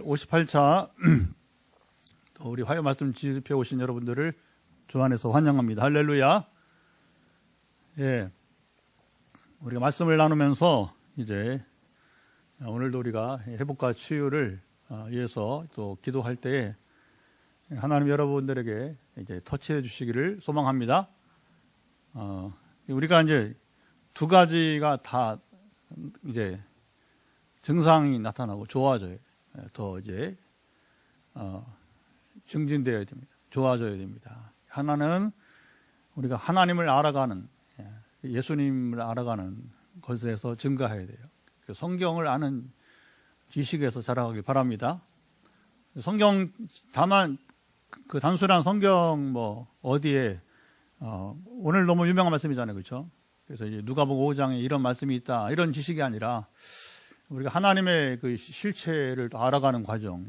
58차 우리 화요 말씀 집회 오신 여러분들을 주 안에서 환영합니다. 할렐루야. 예, 우리가 말씀을 나누면서 이제 오늘도 우리가 회복과 치유를 위해서 또 기도할 때에 하나님 여러분들에게 이제 터치해 주시기를 소망합니다. 우리가 이제 두 가지가 다 이제 증상이 나타나고 좋아져요. 더 이제 증진되어야 됩니다. 좋아져야 됩니다. 하나는 우리가 하나님을 알아가는, 예수님을 알아가는 것에서 증가해야 돼요. 성경을 아는 지식에서 자라가길 바랍니다. 성경 다만 그 단순한 성경 뭐 어디에 오늘 너무 유명한 말씀이잖아요, 그렇죠? 그래서 이제 누가복음 5장에 이런 말씀이 있다 이런 지식이 아니라 우리가 하나님의 그 실체를 알아가는 과정,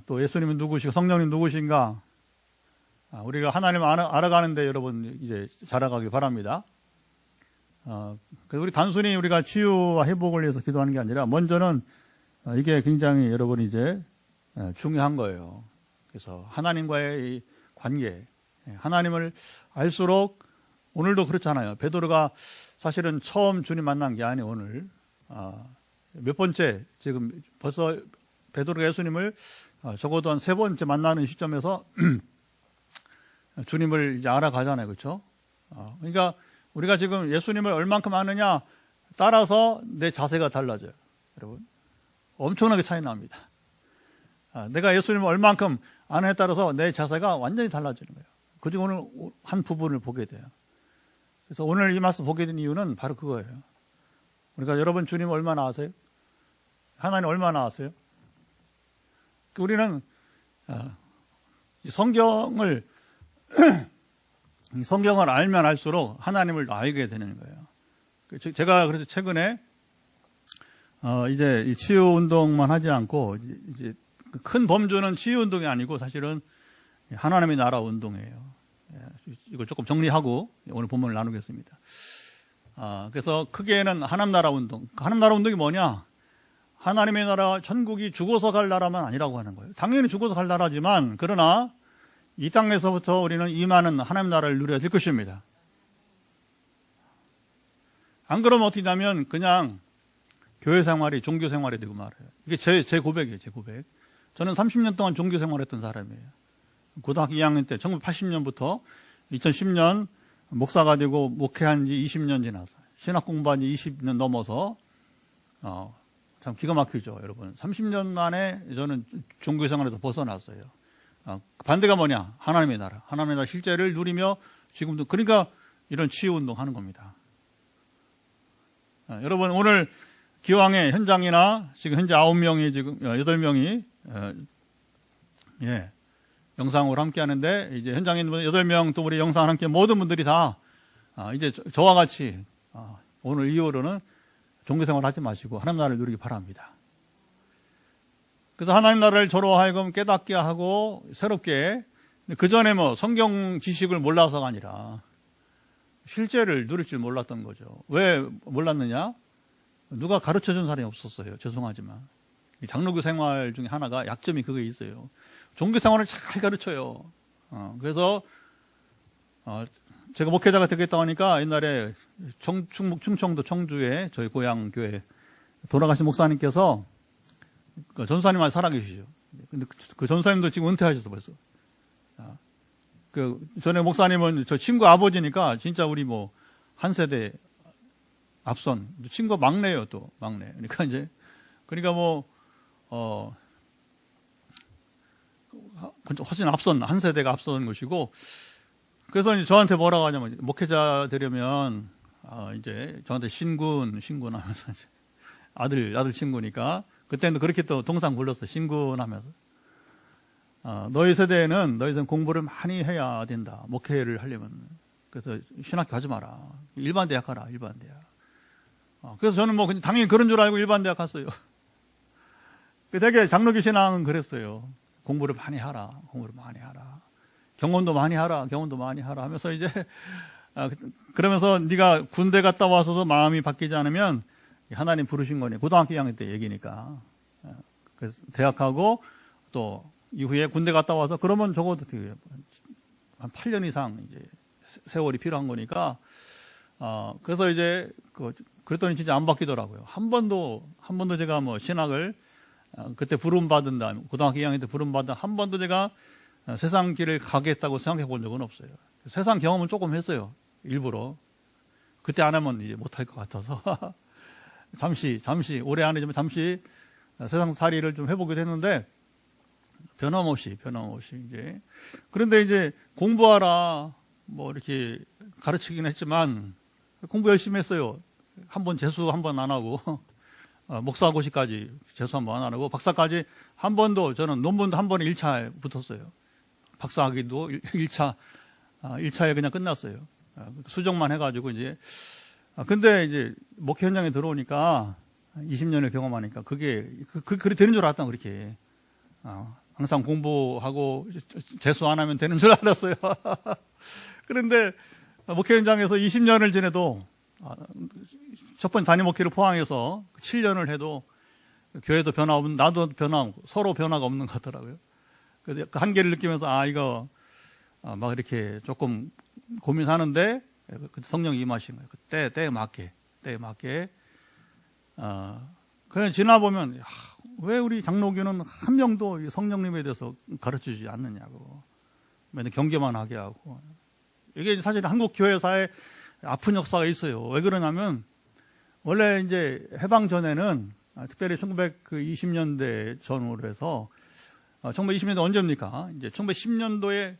또 예수님은 누구시고 성령님 누구신가, 우리가 하나님을 알아가는데 여러분 이제 자라가길 바랍니다. 그래서 우리 단순히 우리가 치유와 회복을 위해서 기도하는 게 아니라 먼저는 이게 굉장히 여러분 이제 중요한 거예요. 그래서 하나님과의 이 관계, 하나님을 알수록 오늘도 그렇잖아요. 베드로가 사실은 처음 주님 만난 게 아니에요. 오늘 몇 번째, 지금 벌써 베드로가 예수님을 적어도 한 세 번째 만나는 시점에서 주님을 이제 알아가잖아요. 그렇죠? 그러니까 우리가 지금 예수님을 얼만큼 아느냐 따라서 내 자세가 달라져요. 여러분, 엄청나게 차이 납니다. 내가 예수님을 얼만큼 아느냐에 따라서 내 자세가 완전히 달라지는 거예요. 그중 오늘 한 부분을 보게 돼요. 그래서 오늘 이 말씀 보게 된 이유는 바로 그거예요. 우리가 여러분 주님 얼마나 아세요? 하나님 얼마나 아세요? 우리는 성경을 알면 알수록 하나님을 알게 되는 거예요. 제가 그래서 최근에 이제 치유 운동만 하지 않고 이제 큰 범주는 치유 운동이 아니고 사실은 하나님의 나라 운동이에요. 이거 조금 정리하고 오늘 본문을 나누겠습니다. 그래서 크게는 하나님 나라 운동. 하나님 나라 운동이 뭐냐? 하나님의 나라, 천국이 죽어서 갈 나라만 아니라고 하는 거예요. 당연히 죽어서 갈 나라지만, 그러나 이 땅에서부터 우리는 임하는 하나님 나라를 누려야 될 것입니다. 안 그러면 어떻게 되냐면 그냥 교회 생활이 종교 생활이 되고 말아요. 이게 제 고백이에요, 제 고백. 저는 30년 동안 종교 생활했던 사람이에요. 고등학교 2학년 때 1980년부터 2010년 목사가 되고 목회한 지 20년 지나서 신학 공부한 지 20년 넘어서 참 기가 막히죠, 여러분. 30년 만에 저는 종교 생활에서 벗어났어요. 반대가 뭐냐? 하나님의 나라. 하나님의 나라 실제를 누리며 지금도, 그러니까 이런 치유 운동 하는 겁니다. 여러분, 오늘 기왕의 현장이나 지금 현재 9명이 지금 8명이 영상으로 함께 하는데, 이제 현장에 있는 8명 또 우리 영상을 함께 모든 분들이 다 이제 저와 같이 오늘 이후로는 종교생활 하지 마시고 하나님 나라를 누리기 바랍니다. 그래서 하나님 나라를 저로 하여금 깨닫게 하고 새롭게, 그 전에 뭐 성경 지식을 몰라서가 아니라 실제를 누릴 줄 몰랐던 거죠. 왜 몰랐느냐? 누가 가르쳐 준 사람이 없었어요. 죄송하지만. 장로교 생활 중에 하나가 약점이 그게 있어요. 종교 생활을 잘 가르쳐요. 그래서 제가 목회자가 되겠다고 하니까 옛날에 충청도 청주에 저희 고향 교회 돌아가신 목사님께서 그 전사님 아직 살아계시죠. 근데 그 전사님도 지금 은퇴하셨어 벌써. 그 전에 목사님은 저 친구 아버지니까 진짜 우리 뭐 한 세대 앞선 친구 막내예요, 또 막내. 그러니까 뭐 훨씬 앞선, 한 세대가 앞선 것이고, 그래서 이제 저한테 뭐라고 하냐면, 목회자 되려면 이제 저한테 신군 하면서 이제 아들 친구니까 그때는 그렇게 또 동상 불렀어. 신군 하면서 너희 세대는 공부를 많이 해야 된다, 목회를 하려면. 그래서 신학교 가지 마라, 일반 대학 가라, 일반 대학. 그래서 저는 뭐 당연히 그런 줄 알고 일반 대학 갔어요. 되게 장로교 신앙은 그랬어요. 공부를 많이 하라, 경험도 많이 하라 하면서 이제 그러면서 네가 군대 갔다 와서도 마음이 바뀌지 않으면 하나님 부르신 거니. 고등학교 2학년 때 얘기니까. 그래서 대학하고 또 이후에 군대 갔다 와서 그러면 적어도 한 8년 이상 이제 세월이 필요한 거니까, 그래서 이제 그랬더니 진짜 안 바뀌더라고요. 한 번도 제가 뭐 신학을 그때 부름받은 다음 고등학교 2학년 때 부름받은 한 번도 제가 세상 길을 가겠다고 생각해 본 적은 없어요. 세상 경험은 조금 했어요. 일부러. 그때 안 하면 이제 못할 것 같아서. 잠시, 오래 안 해주면 잠시 세상 살이를 좀 해보기도 했는데, 변함없이 이제. 그런데 이제 공부하라, 뭐 이렇게 가르치긴 했지만, 공부 열심히 했어요. 재수 한 번 안 하고, 목사고시까지 재수 한 번 안 하고, 박사까지 한 번도, 저는 논문도 한 번에 1차에 붙었어요. 박사학위도 1차에 그냥 끝났어요. 수정만 해가지고 이제. 근데 이제 목회 현장에 들어오니까 20년을 경험하니까 그게 되는 줄 알았다, 그렇게. 항상 공부하고 재수 안 하면 되는 줄 알았어요. 그런데 목회 현장에서 20년을 지내도, 첫 번째 담임 목회를 포함해서 7년을 해도 교회도 변화 없는, 나도 변화 없고 서로 변화가 없는 것 같더라고요. 그래서 그 한계를 느끼면서 막 이렇게 조금 고민하는데 그때 성령이 임하신 거예요. 때에 맞게. 그냥 지나보면, 왜 우리 장로교는 한 명도 성령님에 대해서 가르치지 않느냐고. 맨날 경계만 하게 하고. 이게 사실 한국 교회사에 아픈 역사가 있어요. 왜 그러냐면, 원래 이제 해방 전에는, 특별히 1920년대 전후로 해서, 1920년대 언제입니까? 이제 1910년도에,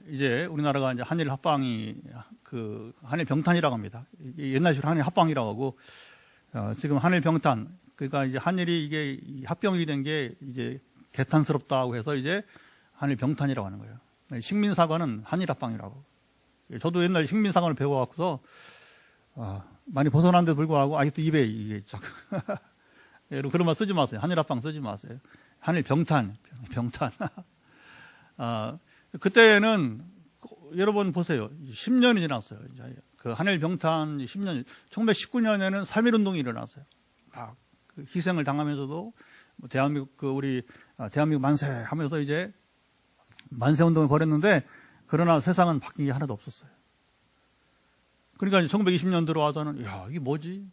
이제 우리나라가 이제 한일 합방이, 한일 병탄이라고 합니다. 옛날식으로 한일 합방이라고 하고, 지금 한일 병탄, 그러니까 이제 한일이 이게 합병이 된 게 이제 개탄스럽다고 해서 이제 한일 병탄이라고 하는 거예요. 식민사관은 한일 합방이라고. 저도 옛날 식민사관을 배워갖고서, 많이 벗어난데도 불구하고 아직도 입에 이게 자꾸. 여러분 그런 말 쓰지 마세요. 한일 합방 쓰지 마세요. 한일 병탄. 그때는 여러분 보세요. 10년이 지났어요. 그 한일 병탄 10년, 1919년에는 3.1운동이 일어났어요. 그 희생을 당하면서도 대한민국 대한민국 만세 하면서 이제 만세 운동을 벌였는데, 그러나 세상은 바뀐 게 하나도 없었어요. 그러니까 이제 1920년 들어와서는 이게 뭐지?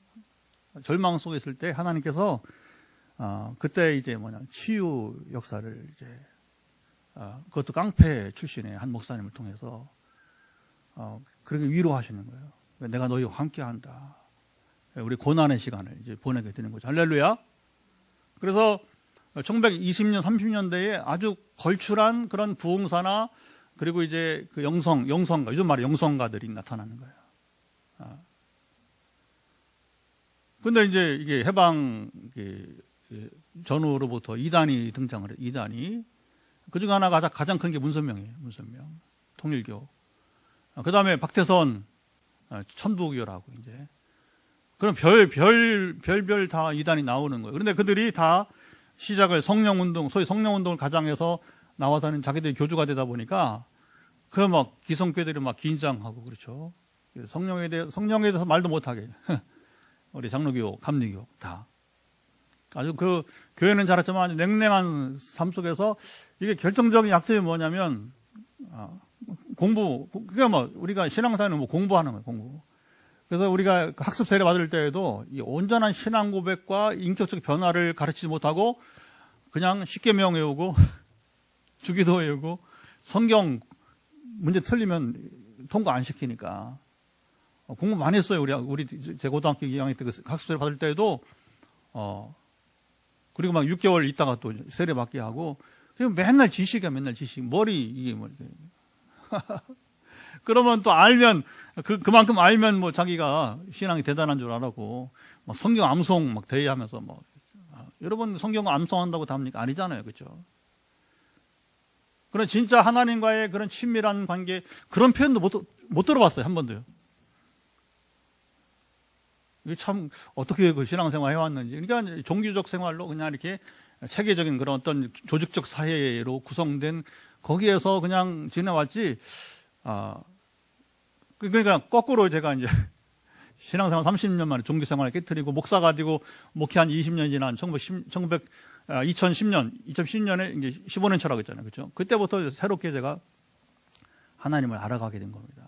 절망 속에 있을 때 하나님께서 그때 이제 치유 역사를 이제 그것도 깡패 출신의 한 목사님을 통해서 그렇게 위로하시는 거예요. 내가 너희와 함께한다. 우리 고난의 시간을 이제 보내게 되는 거죠. 할렐루야. 그래서 1920년, 30년대에 아주 걸출한 그런 부흥사나, 그리고 이제 그 영성가, 요즘 말에 영성가들이 나타나는 거예요. 근데 이제 이게 해방 전후로부터 이단이 등장을 해요. 이단이. 그 중 하나가 가장 큰 게 문선명이에요. 문선명. 통일교. 그 다음에 박태선, 천부교라고 이제. 그럼 별별 다 이단이 나오는 거예요. 그런데 그들이 다 시작을 성령운동, 소위 성령운동을 가장해서 나와서는 자기들이 교주가 되다 보니까 기성교들이 긴장하고 그렇죠. 성령에 대해서 말도 못하게. 우리 장로교, 감리교 다. 아주 그 교회는 잘했지만 냉랭한 삶 속에서 이게 결정적인 약점이 뭐냐면, 그러니까 우리가 신앙사는 공부하는 거예요, 공부. 그래서 우리가 학습 세례 받을 때에도 이 온전한 신앙 고백과 인격적 변화를 가르치지 못하고 그냥 십계명 외우고 주기도 외우고 성경 문제 틀리면 통과 안 시키니까 공부 많이 했어요. 우리 제 고등학교 2학년 때 그 학습 세례 받을 때에도 그리고 6개월 있다가 또 세례 받게 하고 맨날 지식이야, 맨날 지식. 머리 이게 뭐 이렇게. 그러면 또 알면, 그만큼 알면 자기가 신앙이 대단한 줄 알았고, 성경 암송 대회하면서 여러분 성경 암송한다고 답니까? 아니잖아요. 그렇죠? 그런 진짜 하나님과의 그런 친밀한 관계, 그런 표현도 못 들어봤어요. 한 번도요. 이게 참, 어떻게 그 신앙생활 해왔는지. 그러니까 종교적 생활로 그냥 이렇게 체계적인 그런 어떤 조직적 사회로 구성된 거기에서 그냥 지내왔지, 그러니까 거꾸로 제가 이제 신앙생활 30년 만에 종교생활을 깨뜨리고 목사 가지고 목회한 20년 지난 2010년에 이제 15년 차라고 했잖아요. 그렇죠? 그때부터 새롭게 제가 하나님을 알아가게 된 겁니다.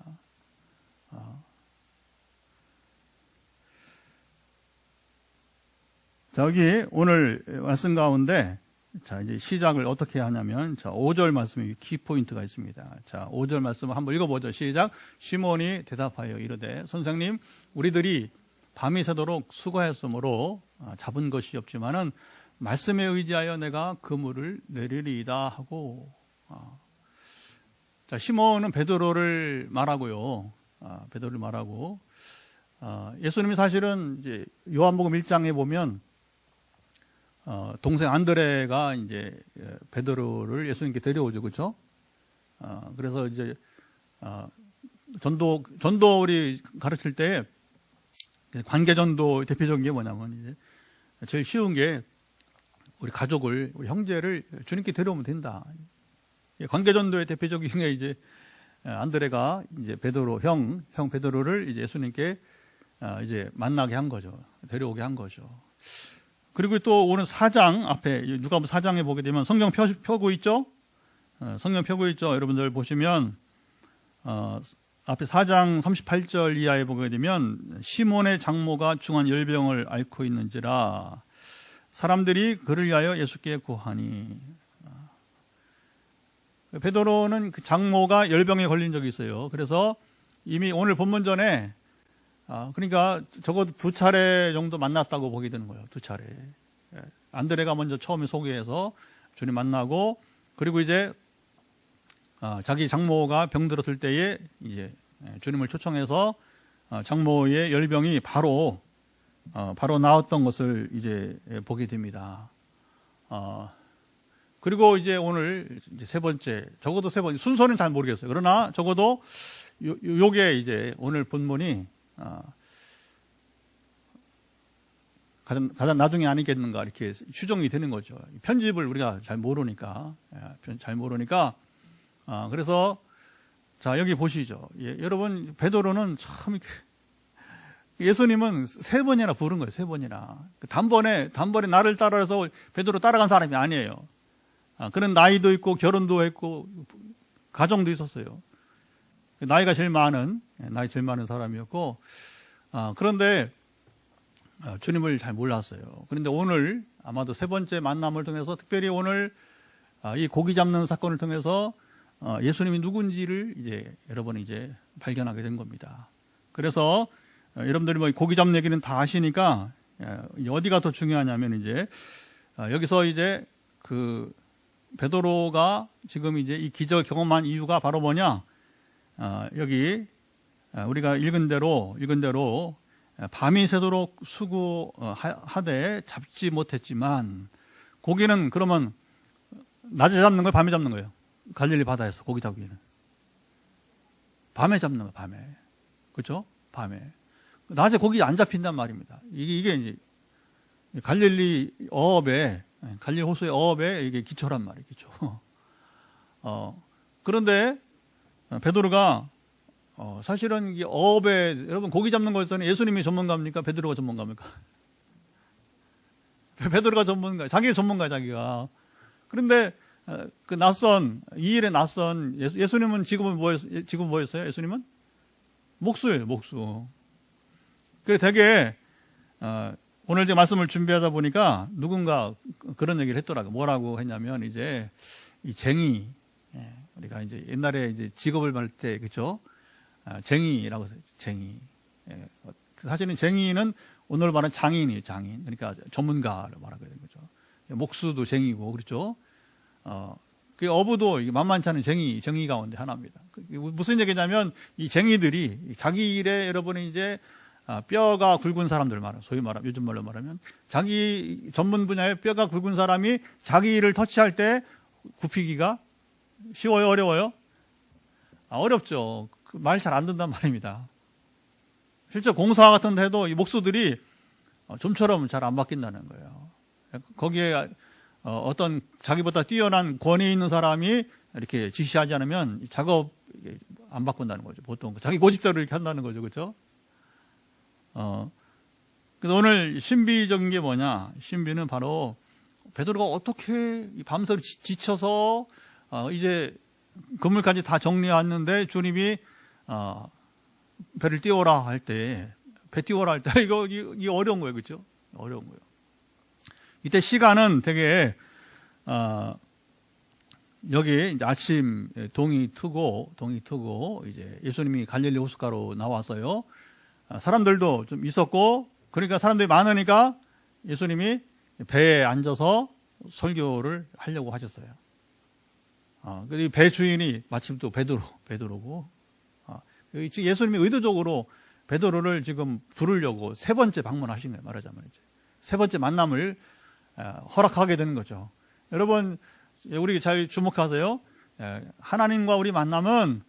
자, 여기 오늘 말씀 가운데 자, 이제 시작을 어떻게 하냐면, 자, 5절 말씀에 키포인트가 있습니다. 자, 5절 말씀을 한번 읽어보죠. 시작. 시몬이 대답하여 이르되, 선생님, 우리들이 밤이 새도록 수고하였으므로 잡은 것이 없지만은, 말씀에 의지하여 내가 그물을 내리리이다 하고, 자, 시몬은 베드로를 말하고요. 베드로를 말하고, 예수님이 사실은 이제 요한복음 1장에 보면, 동생 안드레가 이제 베드로를 예수님께 데려오죠, 그렇죠? 그래서 이제 전도 우리 가르칠 때 관계 전도 대표적인 게 뭐냐면 이제 제일 쉬운 게 우리 가족을, 우리 형제를 주님께 데려오면 된다. 관계 전도의 대표적인 게 이제 안드레가 이제 베드로 형 베드로를 이제 예수님께 이제 만나게 한 거죠, 데려오게 한 거죠. 그리고 또 오늘 4장 앞에 누가복음 4장에 보게 되면 성경 펴고 있죠? 성경 펴고 있죠? 여러분들 보시면 앞에 4장 38절 이하에 보게 되면 시몬의 장모가 중한 열병을 앓고 있는지라 사람들이 그를 위하여 예수께 구하니. 베드로는 그 장모가 열병에 걸린 적이 있어요. 그래서 이미 오늘 본문 전에 그러니까 적어도 2차례 정도 만났다고 보게 되는 거예요. 2차례. 안드레가 먼저 처음에 소개해서 주님 만나고, 그리고 이제 자기 장모가 병들었을 때에 이제 주님을 초청해서 장모의 열병이 바로 나았던 것을 이제 보게 됩니다. 그리고 이제 오늘 이제 세 번째, 적어도 세 번째, 순서는 잘 모르겠어요. 그러나 적어도 요게 이제 오늘 본문이 가장 나중에 아니겠는가 이렇게 추정이 되는 거죠. 편집을 우리가 잘 모르니까. 그래서 자, 여기 보시죠. 여러분, 베드로는 참 예수님은 3번이나 부른 거예요. 3번이나. 단번에 나를 따라서 베드로 따라간 사람이 아니에요. 그런 나이도 있고 결혼도 했고 가정도 있었어요. 나이 제일 많은 사람이었고, 그런데 주님을 잘 몰랐어요. 그런데 오늘 아마도 3번째 만남을 통해서, 특별히 오늘 이 고기 잡는 사건을 통해서 예수님이 누군지를 이제 여러분이 이제 발견하게 된 겁니다. 그래서 여러분들이 뭐 고기 잡는 얘기는 다 아시니까 어디가 더 중요하냐면 이제 여기서 이제 그 베드로가 지금 이제 이 기적을 경험한 이유가 바로 뭐냐? 여기 우리가 읽은 대로 밤이 새도록 수고하되 잡지 못했지만, 고기는 그러면 낮에 잡는 거예요, 밤에 잡는 거예요? 갈릴리 바다에서 고기 잡기는 밤에 잡는 거예요. 밤에. 그렇죠? 밤에. 낮에 고기 안 잡힌단 말입니다. 이게 이제 갈릴리 호수의 어업에 이게 기초란 말이에요. 기초. 그런데 베드로가 사실은 이 어업에, 여러분 고기 잡는 거에서는 예수님이 전문가입니까? 베드로가 전문가입니까? 베드로가 전문가, 자기가 전문가야, 자기가. 그런데 그 이 일에 낯선 예수님은 지금 뭐였어요? 예수님은 목수예요, 목수. 그래 되게 오늘 이제 말씀을 준비하다 보니까 누군가 그런 얘기를 했더라고요. 뭐라고 했냐면 이제 이 쟁이, 우리가 이제 옛날에 이제 직업을 말할 때, 그렇죠? 쟁이라고 해서 쟁이. 사실은 쟁이는 오늘 말하는 장인이에요, 장인. 그러니까 전문가를 말하게 되는 거죠. 목수도 쟁이고, 그렇죠? 그 어부도 만만치 않은 쟁이 가운데 하나입니다. 무슨 얘기냐면 이 쟁이들이 자기 일에 여러분이 이제 뼈가 굵은 사람들 말하면, 소위 말하면, 요즘 말로 말하면 자기 전문 분야의 뼈가 굵은 사람이 자기 일을 터치할 때 굽히기가 쉬워요, 어려워요? 어렵죠. 말 잘 안 듣는단 말입니다. 실제 공사 같은 데 해도 이 목수들이 좀처럼 잘 안 바뀐다는 거예요. 거기에 어떤 자기보다 뛰어난 권위 있는 사람이 이렇게 지시하지 않으면 작업 안 바꾼다는 거죠. 보통 자기 고집대로 이렇게 한다는 거죠. 그렇죠? 그래서 오늘 신비적인 게 뭐냐? 신비는 바로 베드로가 어떻게 밤새 지쳐서 이제 그물까지 다 정리했는데 주님이 배를 띄워라 할 때, 배 띄워라 할 때 이거 어려운 거예요, 그렇죠? 어려운 거예요. 이때 시간은 되게 여기 이제 아침 동이 트고 이제 예수님이 갈릴리 호숫가로 나와서요. 사람들도 좀 있었고, 그러니까 사람들이 많으니까 예수님이 배에 앉아서 설교를 하려고 하셨어요. 이 배 주인이 마침 또 베드로고, 예수님이 의도적으로 베드로를 지금 부르려고 세 번째 방문하신 거예요. 말하자면 이제 세 번째 만남을 허락하게 되는 거죠. 여러분, 우리 잘 주목하세요. 하나님과 우리 만남은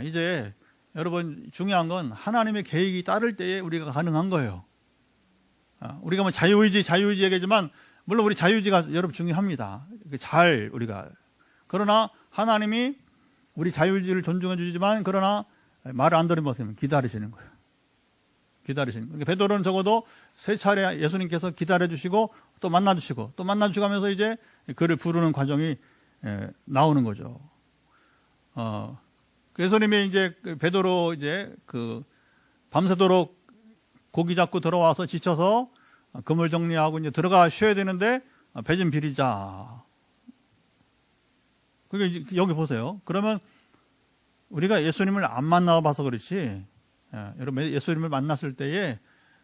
이제 여러분 중요한 건 하나님의 계획이 따를 때에 우리가 가능한 거예요. 우리가 뭐 자유의지 얘기지만 물론 우리 자유의지가 여러분 중요합니다. 우리가 그러나 하나님이 우리 자유의지를 존중해 주지만 그러나 말을 안 들으면 기다리시는 거예요. 그러니까 베드로는 적어도 세 차례 예수님께서 기다려 주시고 또 만나 주시고 또 만나 주가면서 이제 그를 부르는 과정이 나오는 거죠. 예수님이 이제 베드로 이제 밤새도록 고기 잡고 들어와서 지쳐서 그물 정리하고 이제 들어가 쉬어야 되는데 배 좀 빌리자. 그러니까 여기 보세요. 그러면 우리가 예수님을 안 만나봐서 그렇지, 여러분 예수님을 만났을 때에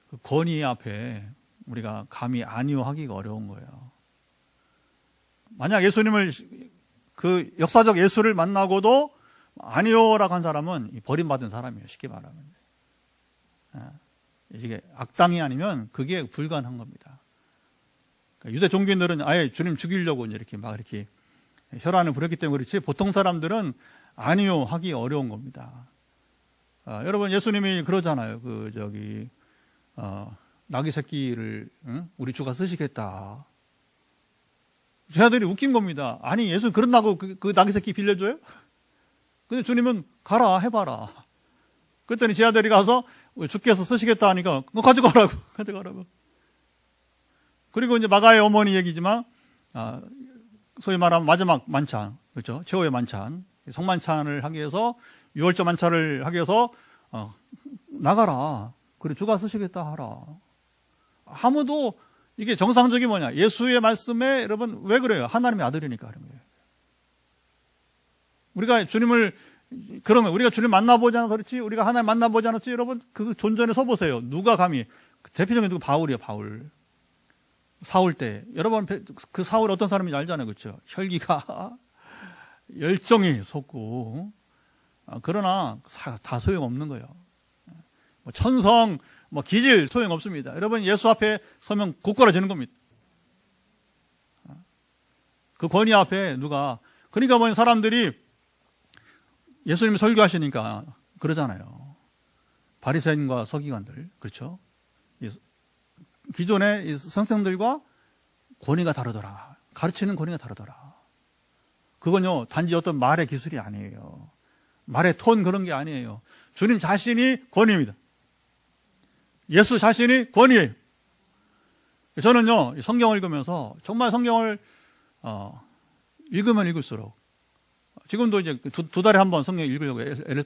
그 권위 앞에 우리가 감히 아니요 하기가 어려운 거예요. 만약 예수님을 그 역사적 예수를 만나고도 아니요라고 한 사람은 버림받은 사람이에요. 쉽게 말하면. 이게 악당이 아니면 그게 불가능한 겁니다. 그러니까 유대 종교인들은 아예 주님 죽이려고 이렇게 막 이렇게 혈안을 부렸기 때문에 그렇지 보통 사람들은 아니요 하기 어려운 겁니다. 여러분 예수님이 그러잖아요. 나귀 새끼를 우리 주가 쓰시겠다. 제 아들이 웃긴 겁니다. 아니 예수 그런다고 그 나귀 새끼 빌려줘요? 근데 주님은 가라 해봐라. 그랬더니 제 아들이 가서 주께서 쓰시겠다 하니까 너 가져가라고. 그리고 이제 마가의 어머니 얘기지만 소위 말하면 마지막 만찬, 그렇죠? 최후의 만찬, 성만찬을 하기 위해서 유월절 만찬을 하기 위해서 나가라. 그래 주가 쓰시겠다 하라. 아무도 이게 정상적인 뭐냐? 예수의 말씀에 여러분 왜 그래요? 하나님의 아들이니까 그런 거예요. 우리가 주님을 그러면 우리가 주님 만나보지 않아서 그렇지 우리가 하나님 만나보지 않았지 여러분 그 존전에 서보세요. 누가 감히 대표적인 누구 바울이에요. 바울. 사울 때 여러분 그 사울이 어떤 사람인지 알잖아요. 그렇죠? 혈기가 열정이 솟고 그러나 다 소용없는 거예요. 뭐 천성 뭐 기질 소용없습니다. 여러분 예수 앞에 서면 곧걸어지는 겁니다. 그 권위 앞에 그러니까 뭐 사람들이 예수님이 설교하시니까 그러잖아요. 바리새인과 서기관들, 그렇죠? 기존의 선생들과 권위가 다르더라. 가르치는 권위가 다르더라. 그건요, 단지 어떤 말의 기술이 아니에요. 말의 톤 그런 게 아니에요. 주님 자신이 권위입니다. 예수 자신이 권위예요. 저는요, 성경을 읽으면서 정말 성경을 읽으면 읽을수록 지금도 이제 두 달에 한 번 성경 읽으려고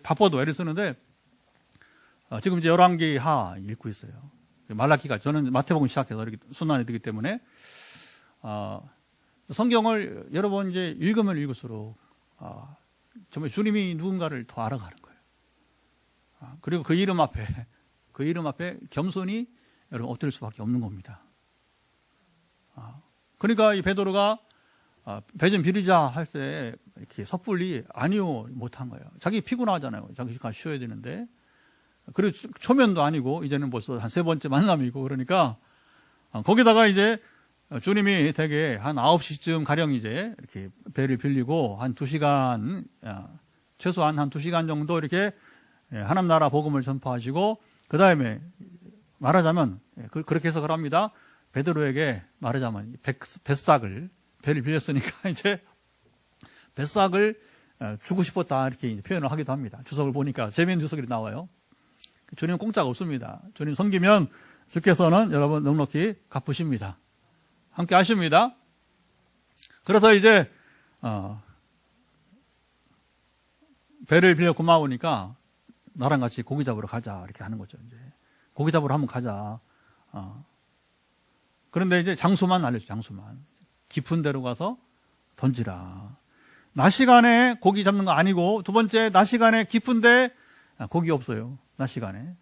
바빠도 애를 쓰는데 지금 이제 열왕기하 읽고 있어요. 말라기가 저는 마태복음 시작해서 이렇게 순환이 되기 때문에 성경을 여러 번 이제 읽으면 읽을수록 정말 주님이 누군가를 더 알아가는 거예요. 그리고 그 이름 앞에 겸손히 여러분 엎드릴 수밖에 없는 겁니다. 그러니까 이 베드로가 배 좀 빌리자 할 때 이렇게 섣불리 아니요 못한 거예요. 자기 피곤하잖아요. 잠시간 쉬어야 되는데. 그리고 초면도 아니고 이제는 벌써 한 세 번째 만남이고 그러니까 거기다가 이제 주님이 대개 한 9시쯤 가령 이제 이렇게 배를 빌리고 한 2시간 최소한 한 2시간 정도 이렇게 하나님 나라 복음을 전파하시고 그 다음에 말하자면 그렇게 해석을 합니다. 베드로에게 말하자면 배를 빌렸으니까 이제 뱃삭을 주고 싶었다 이렇게 표현을 하기도 합니다. 주석을 보니까 재미있는 주석이 나와요. 주님 공짜가 없습니다. 주님 섬기면 주께서는 여러분 넉넉히 갚으십니다. 함께 하십니다. 그래서 이제 배를 빌려 고마우니까 나랑 같이 고기 잡으러 가자 이렇게 하는 거죠. 이제 고기 잡으러 한번 가자. 그런데 이제 장소만 알려줘. 장소만 깊은 데로 가서 던지라. 낮 시간에 고기 잡는 거 아니고, 두 번째 낮 시간에 깊은데 고기 없어요. 낮 시간에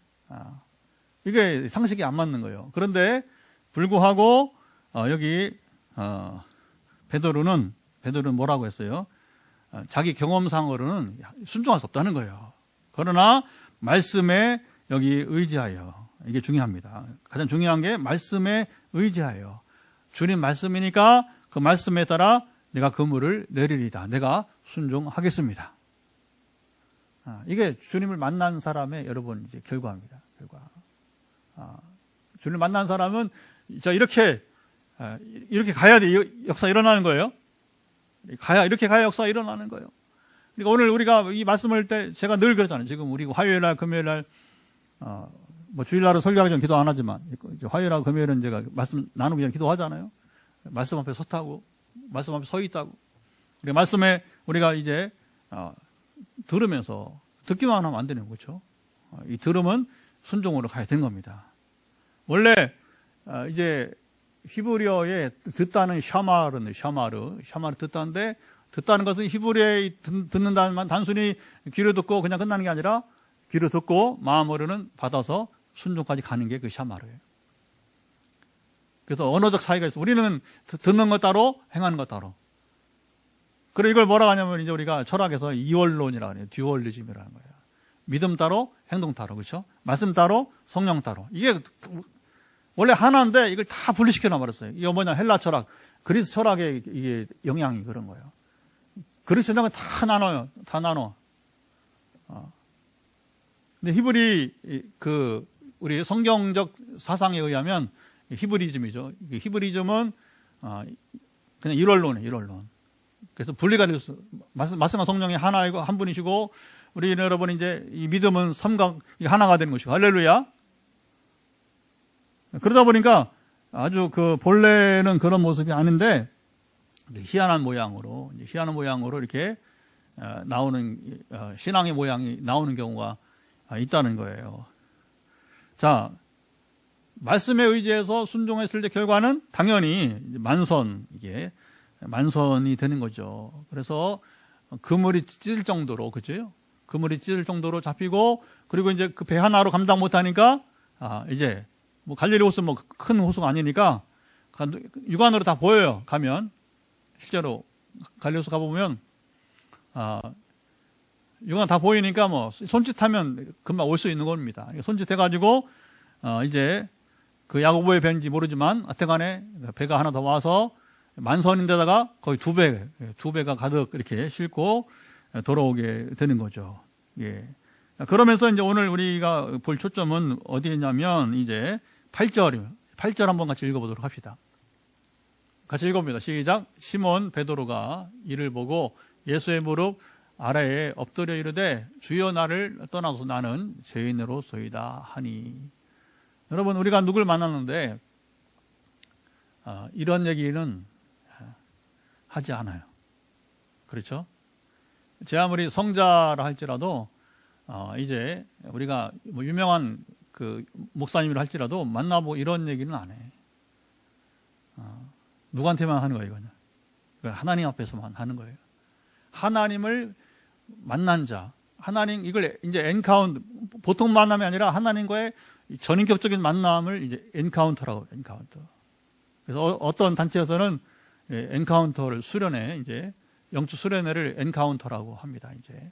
이게 상식이 안 맞는 거예요. 그런데 불구하고 여기 베드로는 뭐라고 했어요? 자기 경험상으로는 순종할 수 없다는 거예요. 그러나 말씀에 여기 의지하여, 이게 중요합니다. 가장 중요한 게 말씀에 의지하여, 주님 말씀이니까 그 말씀에 따라 내가 그물을 내리리다. 내가 순종하겠습니다. 이게 주님을 만난 사람의 여러분 이제 결과입니다. 결과. 주님을 만난 사람은 이렇게 가야 돼. 역사 일어나는 거예요. 이렇게 가야 역사 일어나는 거예요. 그러니까 오늘 우리가 이 말씀을 할 때 제가 늘 그러잖아요. 지금 우리 화요일 날, 금요일 날, 주일날은 설교하기 전에 기도 안 하지만, 화요일하고 금요일은 제가 말씀 나누기 전에 기도하잖아요. 말씀 앞에 섰다고, 말씀 앞에 서 있다고. 우리가 말씀에 우리가 이제, 들으면서, 듣기만 하면 안 되는 거죠. 이 들음은 순종으로 가야 되는 겁니다. 원래, 이제, 히브리어에 듣다는 샤마르 듣다는데, 듣다는 것은 히브리어에 듣는다는 단순히 귀로 듣고 그냥 끝나는 게 아니라 귀로 듣고 마음으로는 받아서 순종까지 가는 게 그 샤마르예요. 그래서 언어적 차이가 있어요. 우리는 듣는 것 따로 행하는 것 따로. 그리고 이걸 뭐라고 하냐면 이제 우리가 철학에서 이원론이라고 해요. 듀얼리즘이라는 거예요. 믿음 따로 행동 따로, 그렇죠? 말씀 따로 성령 따로. 이게 원래 하나인데 이걸 다 분리시켜 놔버렸어요. 이게 뭐냐, 헬라 철학, 그리스 철학의 이게 영향이 그런 거예요. 그리스 철학은 다 나눠요. 다 나눠. 근데 히브리 우리 성경적 사상에 의하면 히브리즘이죠. 히브리즘은 그냥 일원론. 그래서 분리가 됐어. 말씀과 성령이 하나이고 한 분이시고, 우리 여러분 이제 이 믿음은 삼각 하나가 되는 것이고, 할렐루야. 그러다 보니까 아주 본래는 그런 모습이 아닌데 희한한 모양으로 이렇게 나오는 신앙의 모양이 나오는 경우가 있다는 거예요. 자, 말씀에 의지해서 순종했을 때 결과는 당연히 만선이 되는 거죠. 그래서 그물이 찢을 정도로, 그죠? 그물이 찢을 정도로 잡히고, 그리고 이제 그 배 하나로 감당 못하니까 이제 갈릴리 호수 큰 호수가 아니니까 육안으로 다 보여요. 가면 실제로 갈릴리 호수 가보면 육안 다 보이니까 손짓하면 금방 올 수 있는 겁니다. 손짓해가지고 이제 그 야고보의 배인지 모르지만 하여튼간에 배가 하나 더 와서 만선인데다가 거의 두 배가 가득 이렇게 싣고 돌아오게 되는 거죠. 예. 그러면서 이제 오늘 우리가 볼 초점은 어디에 있냐면 이제 8절 한번 같이 읽어보도록 합시다. 같이 읽어봅니다. 시작. 시몬 베드로가 이를 보고 예수의 무릎 아래에 엎드려 이르되 주여 나를 떠나서 나는 죄인으로소이다 하니. 여러분, 우리가 누굴 만났는데 이런 얘기는 하지 않아요. 그렇죠? 제 아무리 성자라 할지라도 이제 우리가 유명한 목사님이라 할지라도 만나보고 이런 얘기는 안 해. 누구한테만 하는 거예요, 이거는? 하나님 앞에서만 하는 거예요. 하나님을 만난 자, 하나님, 이걸 이제 엔카운트, 보통 만남이 아니라 하나님과의 전인격적인 만남을 이제 엔카운터라고, 엔카운터. 그래서 어떤 단체에서는 엔카운터를 이제 영적 수련회를 엔카운터라고 합니다, 이제.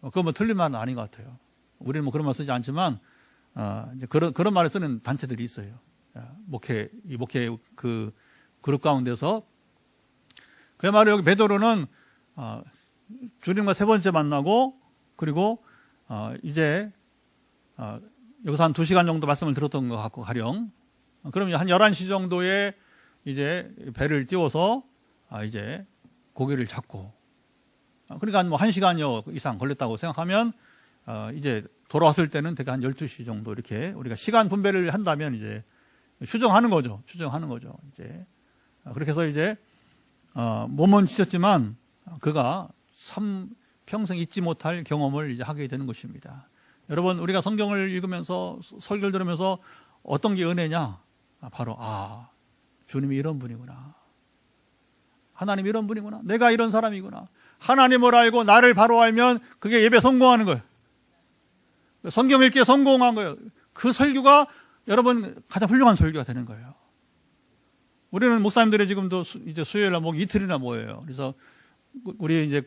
그건 틀린 말은 아닌 것 같아요. 우리는 그런 말 쓰지 않지만, 이제 그런 말을 쓰는 단체들이 있어요. 목회 그룹 가운데서. 그야말로 여기 베드로는, 주님과 세 번째 만나고, 그리고, 이제, 여기서 한 2시간 정도 말씀을 들었던 것 같고, 가령. 그러면 한 11시 정도에 이제 배를 띄워서, 이제 고기를 잡고, 그러니까 1시간여 이상 걸렸다고 생각하면, 이제 돌아왔을 때는 대개 한 12시 정도 이렇게 우리가 시간 분배를 한다면 이제 추정하는 거죠. 이제. 그렇게 해서 이제, 몸은 지쳤지만 그가 평생 잊지 못할 경험을 이제 하게 되는 것입니다. 여러분, 우리가 성경을 읽으면서 설교를 들으면서 어떤 게 은혜냐? 바로, 주님이 이런 분이구나. 하나님이 이런 분이구나. 내가 이런 사람이구나. 하나님을 알고 나를 바로 알면 그게 예배 성공하는 거예요. 성경 읽기에 성공한 거예요. 그 설교가 여러분 가장 훌륭한 설교가 되는 거예요. 우리는 목사님들이 지금도 이제 수요일 날 이틀이나 모여요. 그래서 우리 이제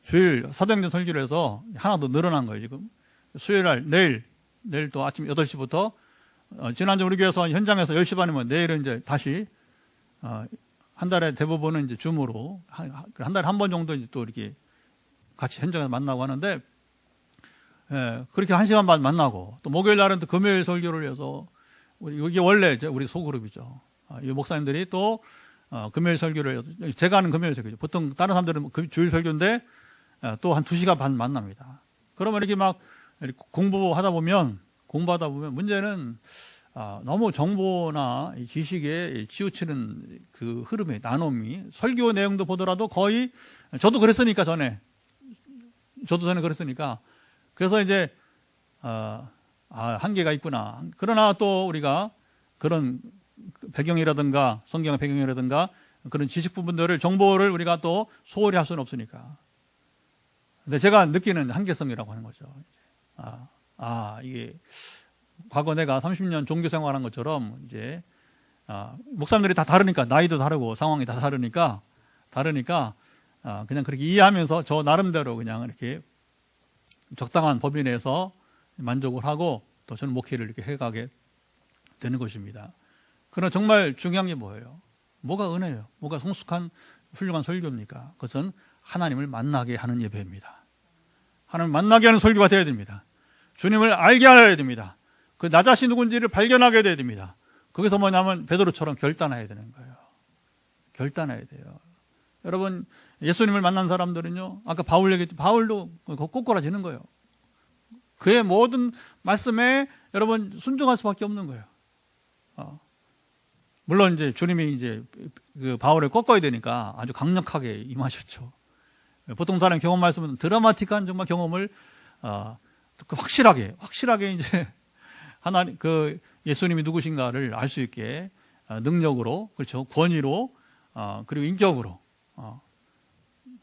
주일 사도행전 설교를 해서 하나 더 늘어난 거예요, 지금. 수요일 날, 내일 또 아침 8시부터, 지난주 우리 교회에서 현장에서 10시 반이면 내일은 이제 다시, 한 달에 대부분은 이제 줌으로, 한 달에 한 번 정도 이제 또 이렇게 같이 현장에서 만나고 하는데, 그렇게 1시간 반 만나고, 또 목요일 날은 또 금요일 설교를 해서, 이게 원래 우리 소그룹이죠. 이 목사님들이 또, 금요일 설교를 해서, 제가 하는 금요일 설교죠. 보통 다른 사람들은 주일 설교인데, 또 한 2시간 반 만납니다. 그러면 이렇게 막 공부하다 보면 문제는 너무 정보나 지식에 치우치는 그 흐름의 나눔이 설교 내용도 보더라도 거의 저도 그랬으니까 전에 그랬으니까 그래서 이제 한계가 있구나. 그러나 또 우리가 그런 배경이라든가 성경의 배경이라든가 그런 지식 부분들을 정보를 우리가 또 소홀히 할 수는 없으니까. 근데 제가 느끼는 한계성이라고 하는 거죠. 이게 과거 내가 30년 종교 생활한 것처럼 이제 목사님들이 다 다르니까 나이도 다르고 상황이 다 다르니까 그냥 그렇게 이해하면서 저 나름대로 그냥 이렇게 적당한 범위 내에서 만족을 하고 또 저는 목회를 이렇게 해가게 되는 것입니다. 그러나 정말 중요한 게 뭐예요? 뭐가 은혜예요? 뭐가 성숙한 훌륭한 설교입니까? 그것은 하나님을 만나게 하는 예배입니다. 하나님을 만나게 하는 설교가 되어야 됩니다. 주님을 알게 하여야 됩니다. 그 나 자신이 누군지를 발견하게 돼야 됩니다. 거기서 뭐냐면 베드로처럼 결단해야 되는 거예요. 결단해야 돼요. 여러분, 예수님을 만난 사람들은요, 아까 바울 얘기했죠. 바울도 꼬꾸라지는 거예요. 그의 모든 말씀에 여러분 순종할 수밖에 없는 거예요. 물론 이제 주님이 이제 그 바울을 꺾어야 되니까 아주 강력하게 임하셨죠. 보통 사람 경험 말씀은 드라마틱한 정말 경험을 확실하게 이제 하나님 그 예수님이 누구신가를 알 수 있게 능력으로, 그렇죠, 권위로, 그리고 인격으로,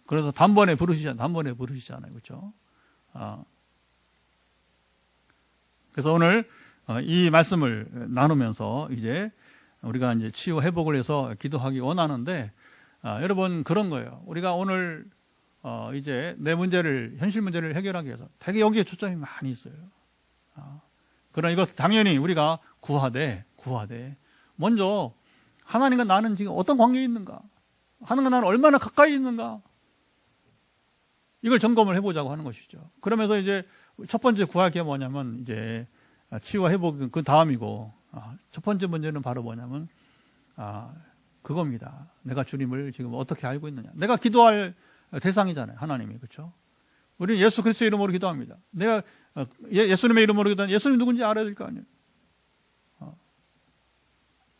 그래서 단번에 부르시잖아요, 그렇죠? 그래서 오늘 이 말씀을 나누면서 이제 우리가 이제 치유 회복을 해서 기도하기 원하는데, 여러분 그런 거예요. 우리가 오늘 이제 내 문제를, 현실 문제를 해결하기 위해서 되게 여기에 초점이 많이 있어요. 그러나 이거 당연히 우리가 구하되 먼저 하나님과 나는 지금 어떤 관계에 있는가, 하나님과 나는 얼마나 가까이 있는가, 이걸 점검을 해보자고 하는 것이죠. 그러면서 이제 첫 번째 구할 게 뭐냐면 이제 치유와 회복은 그 다음이고, 첫 번째 문제는 바로 뭐냐면 그겁니다. 내가 주님을 지금 어떻게 알고 있느냐. 내가 기도할 대상이잖아요, 하나님이. 그렇죠? 우리는 예수 그리스도의 이름으로 기도합니다. 내가 예수님의 이름으로 기도하는 예수님 누군지 알아야 될 거 아니에요.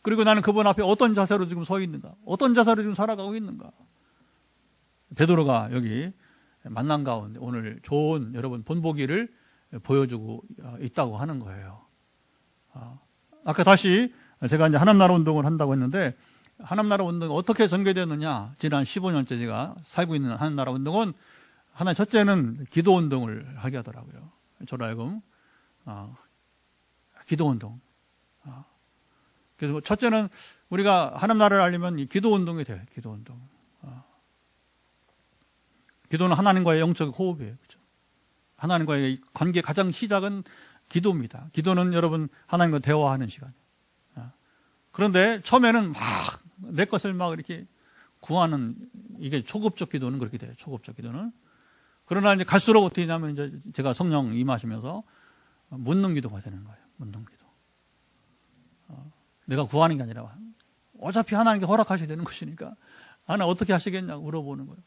그리고 나는 그분 앞에 어떤 자세로 지금 서 있는가, 어떤 자세로 지금 살아가고 있는가. 베드로가 여기 만난 가운데 오늘 좋은 여러분 본보기를 보여주고 있다고 하는 거예요. 아까 다시 제가 이제 하나님 나라 운동을 한다고 했는데, 하나님 나라 운동이 어떻게 전개되느냐, 지난 15년째 제가 살고 있는 하나님 나라 운동은 하나, 첫째는 기도 운동을 하게 하더라고요. 저로 하여금 기도 운동. 그래서 첫째는 우리가 하나님 나라를 알려면 기도 운동이 돼요. 기도 운동. 기도는 하나님과의 영적 호흡이에요. 그렇죠? 하나님과의 관계 가장 시작은 기도입니다. 기도는 여러분 하나님과 대화하는 시간. 그런데 처음에는 막 내 것을 막 이렇게 구하는, 이게 초급적 기도는 그렇게 돼요. 초급적 기도는. 그러나 이제 갈수록 어떻게 되냐면 이제 제가 성령 임하시면서 묻는 기도가 되는 거예요. 묻는 기도. 내가 구하는 게 아니라 어차피 하나님께 허락하셔야 되는 것이니까 하나 어떻게 하시겠냐고 물어보는 거예요.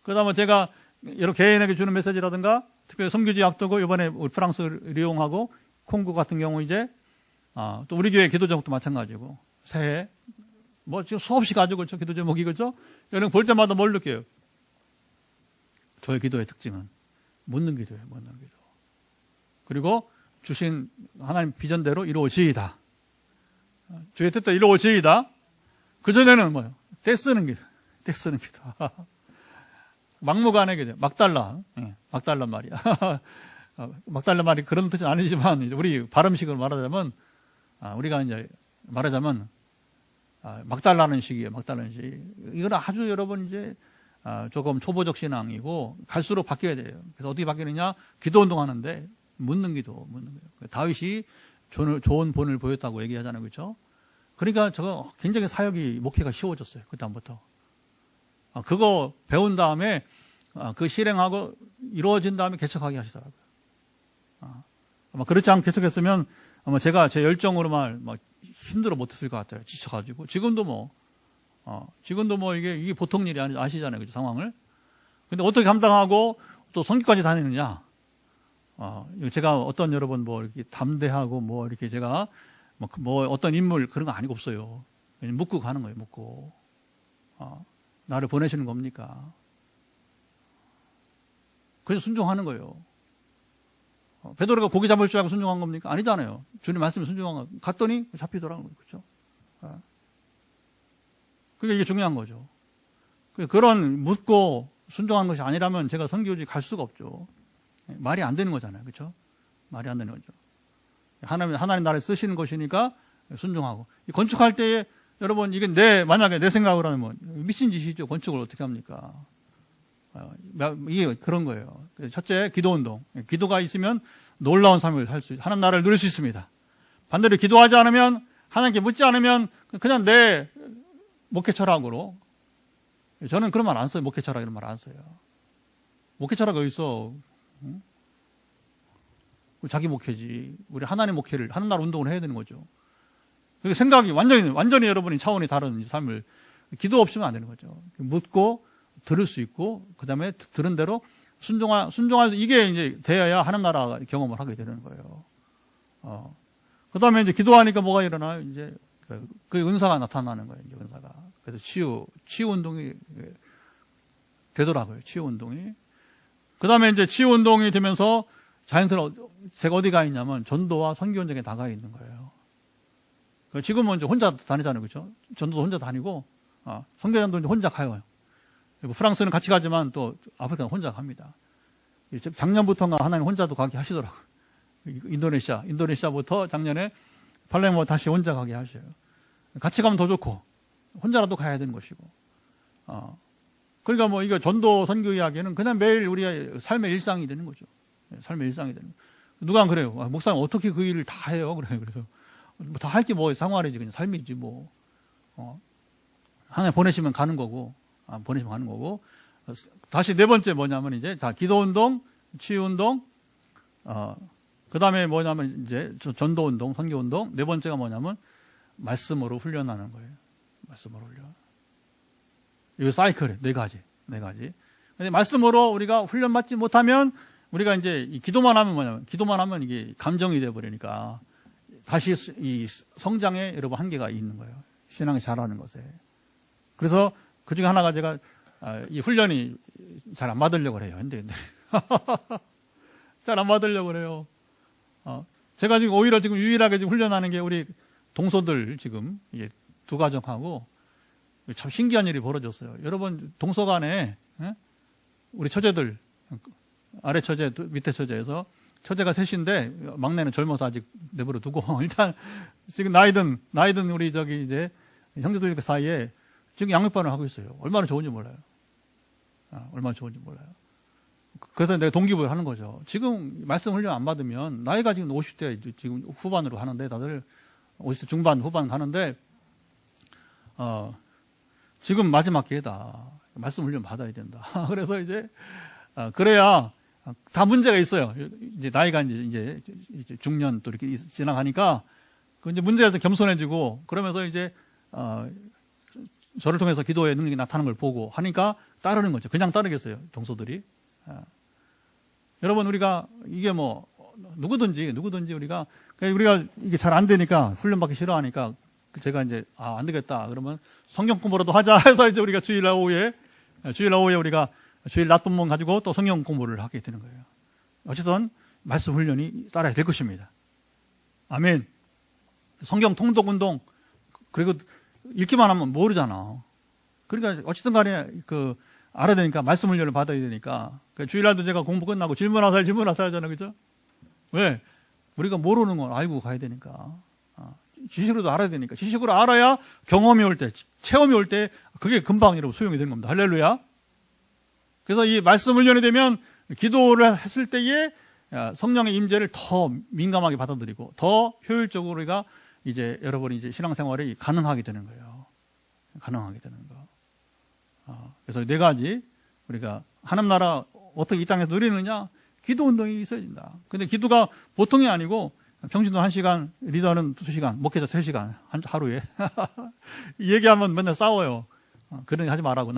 그러다 보면 제가 여러 개인에게 주는 메시지라든가 특별히 선교지 앞두고 이번에 우리 프랑스 리옹하고 콩고 같은 경우 이제 또 우리 교회 기도 제목도 마찬가지고 새해 뭐 지금 수없이 가지고 그렇죠. 기도 제목이 그렇죠. 여러분 볼 때마다 뭘 느껴요? 저의 기도의 특징은 묻는 기도예요. 묻는 기도. 그리고 주신 하나님 비전대로 이루어지이다. 주의 뜻대로 이루어지이다. 그전에는 뭐예요? 떼쓰는 기도. 떼쓰는 기도. 막무가내 기도. 막달라. 막달란 말이야. 막달란 말이 그런 뜻은 아니지만 우리 발음식으로 말하자면 우리가 이제 말하자면 막달라는 식이에요. 막달라는 식. 이건 아주 여러분 이제 조금 초보적 신앙이고 갈수록 바뀌어야 돼요. 그래서 어떻게 바뀌느냐? 기도 운동하는데 묻는 기도. 다윗이 좋은 본을 보였다고 얘기하잖아요. 그렇죠? 그러니까 저거 굉장히 사역이 목회가 쉬워졌어요. 그다음부터. 그거 배운 다음에 그 실행하고 이루어진 다음에 개척하게 하시더라고요. 아마 그렇지 않고 개척했으면 아마 제가 제 열정으로만 막 힘들어 못했을 것 같아요. 지쳐가지고. 지금도 뭐 이게 보통 일이 아시잖아요. 그죠? 상황을. 근데 어떻게 감당하고 또 선교까지 다니느냐. 제가 어떤 여러분 뭐 이렇게 담대하고 뭐 이렇게 제가 뭐 어떤 인물 그런 거 아니고 없어요. 묻고 가는 거예요. 묻고. 나를 보내시는 겁니까? 그래서 순종하는 거예요. 베드로가 고기 잡을 줄 알고 순종한 겁니까? 아니잖아요. 주님 말씀에 순종한 거. 갔더니 잡히더라고요. 그렇죠? 그게 이게 중요한 거죠. 그런 묻고 순종한 것이 아니라면 제가 선교지 갈 수가 없죠. 말이 안 되는 거잖아요. 그렇죠? 말이 안 되는 거죠. 하나님 나라에 쓰시는 것이니까 순종하고. 건축할 때에 여러분 이게 만약에 내 생각으로 하면 미친 짓이죠. 건축을 어떻게 합니까? 이게 그런 거예요. 첫째, 기도 운동. 기도가 있으면 놀라운 삶을 살 수 있어요. 하나님 나라를 누릴 수 있습니다. 반대로 기도하지 않으면, 하나님께 묻지 않으면 그냥 내 목회 철학으로. 저는 그런 말 안 써요. 목회 철학 이런 말 안 써요. 목회 철학 어디 있어? 응? 자기 목회지. 우리 하나님 목회를, 하나님 나라 운동을 해야 되는 거죠. 생각이 완전히 여러분이 차원이 다른 삶을 기도 없이면 안 되는 거죠. 묻고 들을 수 있고, 그 다음에 들은 대로 순종해서 이게 이제 되어야 하나님 나라 경험을 하게 되는 거예요. 그 다음에 이제 기도하니까 뭐가 일어나요? 이제 그 은사가 나타나는 거예요. 이제 은사가. 그래서 치유 운동이 되더라고요. 치유 운동이. 그 다음에 이제 치유 운동이 되면서 자연스러워 제가 어디 가 있냐면 전도와 선교 현장에 나가 있는 거예요. 지금은 이제 혼자 다니잖아요. 그렇죠? 전도도 혼자 다니고, 선교전도 이제 혼자 가요. 프랑스는 같이 가지만 또 아프리카는 혼자 갑니다. 작년부터가 하나님 혼자도 가게 하시더라고요. 인도네시아부터 작년에 팔레모 다시 혼자 가게 하셔요. 같이 가면 더 좋고, 혼자라도 가야 되는 것이고. 그러니까 뭐 이거 전도 선교 이야기는 그냥 매일 우리의 삶의 일상이 되는 거죠. 삶의 일상이 되는 거죠. 누가 안 그래요? 목사님 어떻게 그 일을 다 해요? 그래요. 그래서 뭐 다 할 게 뭐 생활이지 그냥 삶이지 뭐. 하나님 보내시면 가는 거고, 보내시면 가는 거고. 다시 네 번째 뭐냐면 이제 기도 운동, 치유 운동, 그 다음에 뭐냐면 이제 전도 운동, 선교 운동. 네 번째가 뭐냐면 말씀으로 훈련하는 거예요. 말씀으로 훈련. 이거 사이클에 네 가지. 근데 말씀으로 우리가 훈련받지 못하면 우리가 이제 기도만 하면 이게 감정이 돼 버리니까 다시 이 성장에 여러분 한계가 있는 거예요. 신앙이 자라는 것에. 그래서 그 중에 하나가 제가 이 훈련이 잘 안 받으려고 그래요. 근데 잘 안 받으려고 그래요. 제가 지금 오히려 지금 유일하게 지금 훈련하는 게 우리 동서들 지금 이게 두 가정하고 참 신기한 일이 벌어졌어요. 여러분 동서간에 우리 처제들 아래 처제 밑에 처제에서 처제가 셋인데 막내는 젊어서 아직 내버려 두고 일단 지금 나이든 우리 이제 형제들 사이에 지금 양육반을 하고 있어요. 얼마나 좋은지 몰라요. 그래서 내가 동기부여 하는 거죠. 지금 말씀 훈련 안 받으면 나이가 지금 50대 지금 후반으로 하는데 다들 50대 중반 후반 가는데 지금 마지막 기회다. 말씀 훈련 받아야 된다. 그래서 이제 그래야 다 문제가 있어요. 이제 나이가 이제 중년 또 이렇게 지나가니까 그 이제 문제가 좀 겸손해지고 그러면서 이제 저를 통해서 기도의 능력이 나타나는 걸 보고 하니까 따르는 거죠. 그냥 따르겠어요. 동서들이. 여러분, 우리가 이게 뭐 누구든지 우리가 이게 잘 안 되니까 훈련받기 싫어하니까 제가 이제 안 되겠다 그러면 성경 공부라도 하자 해서 이제 우리가 주일 오후에 우리가 주일 낮 본문 가지고 또 성경 공부를 하게 되는 거예요. 어쨌든 말씀 훈련이 따라야 될 것입니다. 아멘. 성경 통독 운동, 그리고 읽기만 하면 모르잖아. 그러니까 어쨌든 간에 알아야 되니까 말씀 훈련을 받아야 되니까. 주일날도 제가 공부 끝나고 질문하세요 하잖아요. 그죠? 왜? 우리가 모르는 건 알고 가야 되니까. 지식으로도 알아야 되니까. 지식으로 알아야 경험이 올 때, 체험이 올 때 그게 금방 여러분 수용이 되는 겁니다. 할렐루야. 그래서 이 말씀 훈련이 되면 기도를 했을 때에 성령의 임재를 더 민감하게 받아들이고 더 효율적으로 우리가 이제 여러분이 이제 신앙생활이 가능하게 되는 거예요. 가능하게 되는 거. 그래서 네 가지 우리가 하나님 나라 어떻게 이 땅에서 누리느냐? 기도 운동이 있어야 된다. 근데 기도가 보통이 아니고 평신도 1시간, 리더는 2시간, 목회자 3시간 하루에 얘기하면 맨날 싸워요. 그런 하지 말라고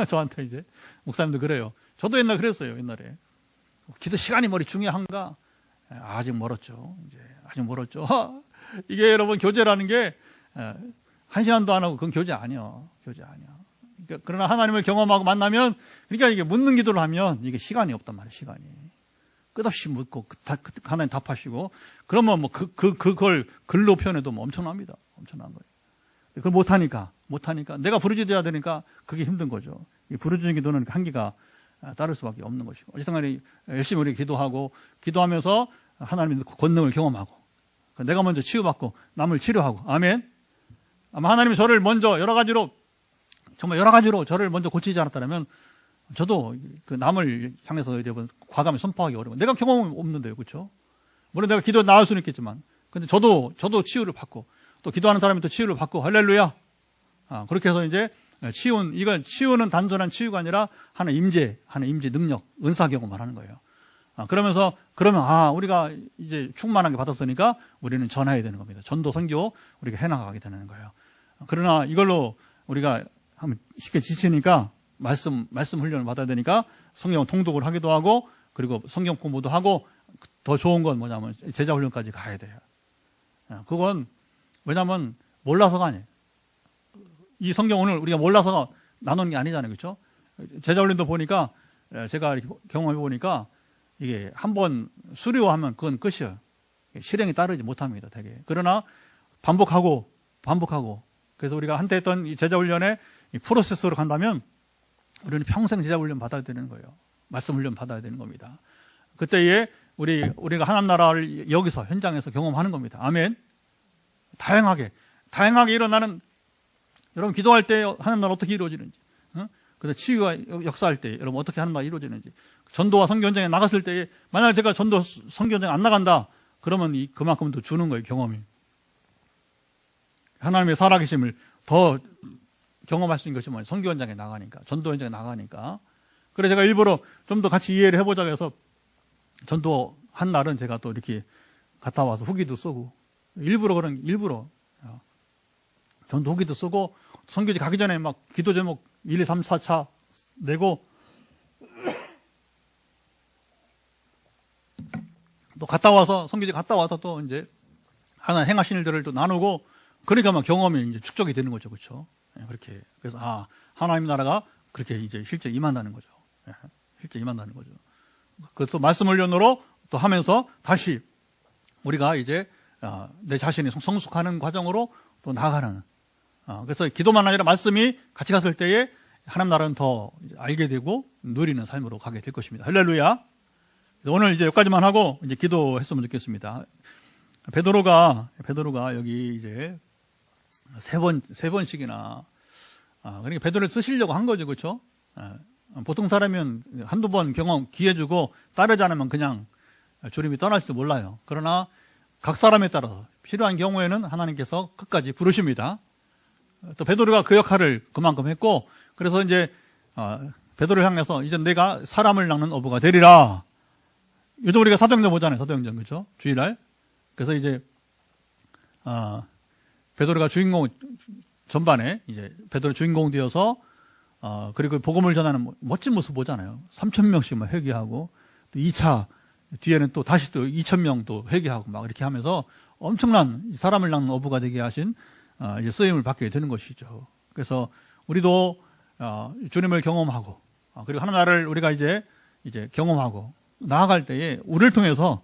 저한테 이제 목사님도 그래요. 저도 옛날에 그랬어요. 옛날에 기도 시간이 중요한가? 아직 멀었죠. 이제 아직 멀었죠. 이게 여러분 교제라는 게 1시간도 안 하고 그건 교제 아니야. 그러니까 그러나 하나님을 경험하고 만나면 그러니까 이게 묻는 기도를 하면 이게 시간이 없단 말이에요. 시간이 끝없이 묻고 하나님 답하시고 그러면 뭐 그걸 글로 표현해도 뭐 엄청납니다. 엄청난 거예요. 그걸 못하니까 내가 부르짖어야 되니까 그게 힘든 거죠. 이 부르짖는 기도는 한계가 따를 수밖에 없는 것이고 어쨌든 간에 열심히 우리 기도하면서 하나님의 권능을 경험하고 내가 먼저 치유받고 남을 치료하고 아멘. 아마 하나님이 저를 먼저 여러 가지로 저를 먼저 고치지 않았다면 저도 남을 향해서 여러분 과감히 선포하기 어려워. 내가 경험은 없는데요, 그렇죠? 물론 내가 기도 나을 수는 있겠지만, 근데 저도 치유를 받고 또 기도하는 사람이 또 치유를 받고 할렐루야. 그렇게 해서 이제 이건 치유는 단순한 치유가 아니라 하나의 임재 능력, 은사 경험을 하는 거예요. 그러면 우리가 이제 충만하게 받았으니까 우리는 전해야 되는 겁니다. 전도 선교 우리가 해나가게 되는 거예요. 그러나 이걸로 우리가 한번 쉽게 지치니까 말씀 훈련을 받아야 되니까 성경 통독을 하기도 하고 그리고 성경 공부도 하고 더 좋은 건 뭐냐면 제자 훈련까지 가야 돼요. 그건 왜냐면 몰라서가 아니에요. 이 성경 오늘 우리가 몰라서 나누는 게 아니잖아요. 그렇죠? 제자 훈련도 보니까 제가 이렇게 경험해 보니까 이게 한번 수료하면 그건 끝이에요. 실행이 따르지 못합니다. 되게. 그러나 반복하고 그래서 우리가 한때 했던 이 제자 훈련의 이 프로세스로 간다면 우리는 평생 제자 훈련 받아야 되는 거예요. 말씀 훈련 받아야 되는 겁니다. 그때에 우리가 하나님 나라를 여기서 현장에서 경험하는 겁니다. 아멘. 다양하게 일어나는 여러분 기도할 때 하나님 나라 어떻게 이루어지는지, 그래서 치유가 역사할 때 여러분 어떻게 하나님 나라 이루어지는지, 전도와 선교 현장에 나갔을 때에 만약 제가 전도 선교 현장에 안 나간다 그러면 그만큼 더 주는 거예요. 경험이. 하나님의 살아계심을 더 경험할 수 있는 것이 뭐예요? 선교 현장에 나가니까, 전도 현장에 나가니까. 그래서 제가 일부러 좀 더 같이 이해를 해보자고 해서 전도 한 날은 제가 또 이렇게 갔다 와서 후기도 쓰고 일부러 전도 후기도 쓰고 선교지 가기 전에 막 기도 제목 1, 2, 3, 4차 내고 또 선교지 갔다 와서 또 이제 하나 행하신 일들을 또 나누고 그러니까 막 경험이 이제 축적이 되는 거죠. 그렇죠? 그렇게. 그래서 하나님 나라가 그렇게 이제 실제 임한다는 거죠. 실제 임한다는 거죠. 그래서 말씀 훈련으로 또 하면서 다시 우리가 이제 내 자신이 성숙하는 과정으로 또 나아가는. 그래서 기도만 아니라 말씀이 같이 갔을 때에 하나님 나라는 더 알게 되고 누리는 삶으로 가게 될 것입니다. 할렐루야. 오늘 이제 여기까지만 하고 이제 기도했으면 좋겠습니다. 베드로가 여기 이제 세 번씩이나 그러니까 베드로를 쓰시려고 한 거죠, 그렇죠? 보통 사람은 한두 번 경험 기회 주고 따르지 않으면 그냥 주님이 떠날지도 몰라요. 그러나 각 사람에 따라서 필요한 경우에는 하나님께서 끝까지 부르십니다. 또 베드로가 그 역할을 그만큼 했고, 그래서 이제 베드로를 향해서 이제 내가 사람을 낚는 어부가 되리라. 요즘 우리가 사도행전 보잖아요, 사도행전, 그렇죠? 주일날. 그래서 이제 베드로가 주인공 전반에 이제 베드로 주인공 되어서 그리고 복음을 전하는 멋진 모습 보잖아요. 3,000명씩 막 회개하고 2차 뒤에는 또 다시 또 2,000명 또 회개하고 막 이렇게 하면서 엄청난 사람을 낳는 어부가 되게 하신 이제 쓰임을 받게 되는 것이죠. 그래서 우리도 주님을 경험하고 그리고 하나님을 우리가 이제 경험하고 나아갈 때에 우리를 통해서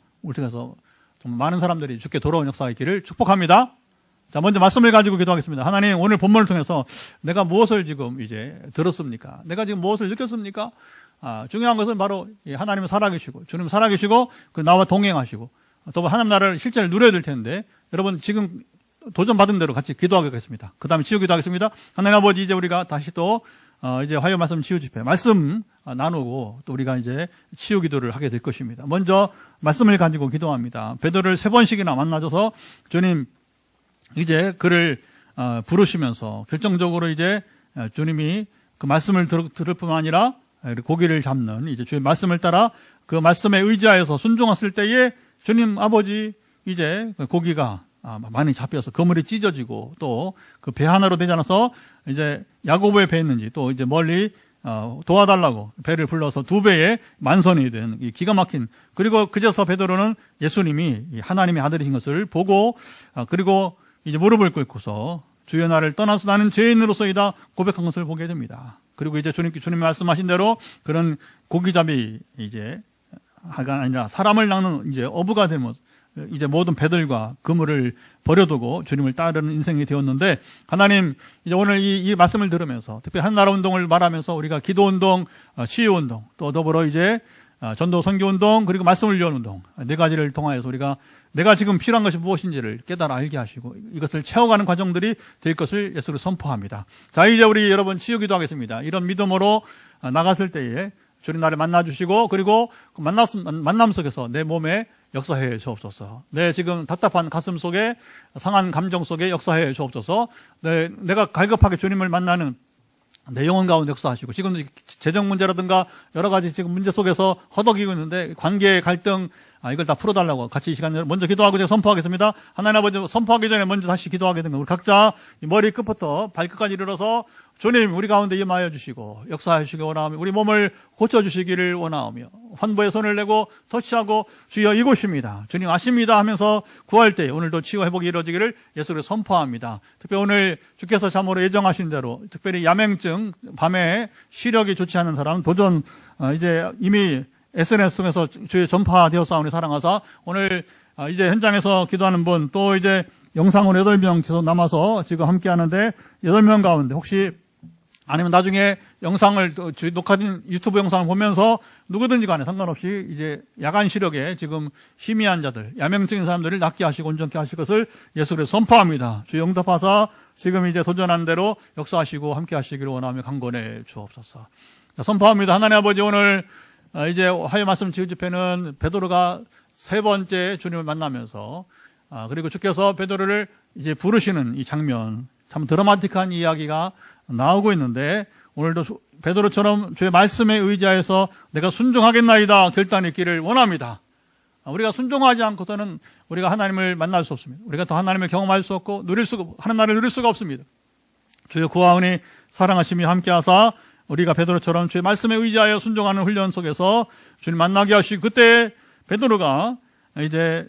좀 많은 사람들이 주께 돌아온 역사가 있기를 축복합니다. 자, 먼저 말씀을 가지고 기도하겠습니다. 하나님, 오늘 본문을 통해서 내가 무엇을 지금 이제 들었습니까? 내가 지금 무엇을 느꼈습니까? 중요한 것은 바로 하나님은 살아계시고 주님은 살아계시고 나와 동행하시고 또 하나님 나라를 실제로 누려야 될 텐데 여러분 지금 도전받은 대로 같이 기도하겠습니다. 그 다음에 치유 기도하겠습니다. 하나님 아버지, 이제 우리가 다시 또 이제 화요 말씀 치유 집회 말씀 나누고 또 우리가 이제 치유 기도를 하게 될 것입니다. 먼저 말씀을 가지고 기도합니다. 베드로를 3번씩이나 만나줘서 주님 이제 그를 부르시면서 결정적으로 이제 주님이 그 말씀을 들을 뿐만 아니라 고기를 잡는 이제 주의 말씀을 따라 그 말씀에 의지하여서 순종했을 때에 주님 아버지 이제 고기가 많이 잡혀서 그물이 찢어지고 또 그 배 하나로 되지 않아서 이제 야고보의 배였는지 또 이제 멀리 도와달라고 배를 불러서 2배의 만선이 된 이 기가 막힌, 그리고 그제서 베드로는 예수님이 하나님의 아들이신 것을 보고 그리고 이제 무릎을 꿇고서 주여 나를 떠나서 나는 죄인으로서이다 고백한 것을 보게 됩니다. 그리고 이제 주님이 말씀하신 대로 그런 고기잡이 이제 하가 아니라 사람을 낚는 이제 어부가 되면 이제 모든 배들과 그물을 버려두고 주님을 따르는 인생이 되었는데, 하나님 이제 오늘 이 말씀을 들으면서 특별히 한나라 운동을 말하면서 우리가 기도 운동, 치유 운동, 또 더불어 이제 전도 선교 운동, 그리고 말씀을 위한 운동 4가지를 통하여서 우리가 내가 지금 필요한 것이 무엇인지를 깨달아 알게 하시고 이것을 채워가는 과정들이 될 것을 예수로 선포합니다. 자, 이제 우리 여러분 치유 기도하겠습니다. 이런 믿음으로 나갔을 때에 주님 나를 만나주시고 그리고 그 만남 속에서 내 몸에 역사해 주옵소서. 내 지금 답답한 가슴 속에 상한 감정 속에 역사해 주옵소서. 내가 갈급하게 주님을 만나는 내 영혼 가운데 역사하시고, 지금 재정 문제라든가 여러 가지 지금 문제 속에서 허덕이고 있는데 관계 갈등 이걸 다 풀어달라고 같이 이 시간에 먼저 기도하고 제가 선포하겠습니다. 하나님 아버지, 선포하기 전에 먼저 다시 기도하게 되는 우리 각자 머리 끝부터 발끝까지 이르러서 주님 우리 가운데 임하여 주시고 역사하시기 원하오며 우리 몸을 고쳐주시기를 원하오며 환부의 손을 내고 터치하고 주여 이곳입니다, 주님 아십니다 하면서 구할 때 오늘도 치유 회복이 이루어지기를 예수를 선포합니다. 특별히 오늘 주께서 참으로 예정하신 대로 특별히 야맹증, 밤에 시력이 좋지 않은 사람 도전 이제 이미 SNS 통해서 주의 전파되어서 우리 사랑하사 오늘 이제 현장에서 기도하는 분, 또 이제 영상으로 8명 계속 남아서 지금 함께 하는데 8명 가운데 혹시 아니면 나중에 영상을 녹화된 유튜브 영상을 보면서 누구든지 간에 상관없이 이제 야간 시력에 지금 희미한 자들, 야맹증인 사람들을 낫게 하시고 온전케 하실 것을 예수를 선포합니다. 주여 응답하사 지금 이제 도전한 대로 역사하시고 함께 하시기를 원하며 강권해 주옵소서. 자, 선포합니다. 하나님 아버지, 오늘 이제 화요 말씀 치유 집회는 베드로가 3번째 주님을 만나면서 그리고 주께서 베드로를 이제 부르시는 이 장면, 참 드라마틱한 이야기가 나오고 있는데, 오늘도 베드로처럼 주의 말씀에 의지하여서 내가 순종하겠나이다 결단이 있기를 원합니다. 우리가 순종하지 않고서는 우리가 하나님을 만날 수 없습니다. 우리가 더 하나님을 경험할 수 없고 하나님 나라를 누릴 수가 없습니다. 주의 구하오니 사랑하심이 함께하사 우리가 베드로처럼 주의 말씀에 의지하여 순종하는 훈련 속에서 주님 만나게 하시고, 그때 베드로가 이제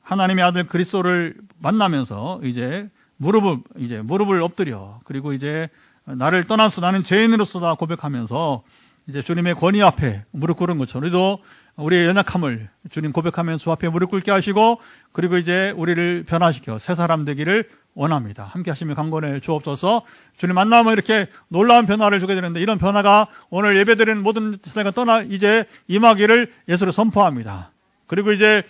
하나님의 아들 그리스도를 만나면서 이제 무릎을 엎드려 그리고 이제 나를 떠나서 나는 죄인으로서다 고백하면서 이제 주님의 권위 앞에 무릎 꿇은 것처럼 우리도 우리의 연약함을 주님 고백하면서 주 앞에 무릎 꿇게 하시고 그리고 이제 우리를 변화시켜 새 사람 되기를 원합니다. 함께 하시며 강권해 주옵소서. 주님 만나면 이렇게 놀라운 변화를 주게 되는데, 이런 변화가 오늘 예배드리는 모든 세대가 떠나 이제 임하기를 예수로 선포합니다. 그리고 이제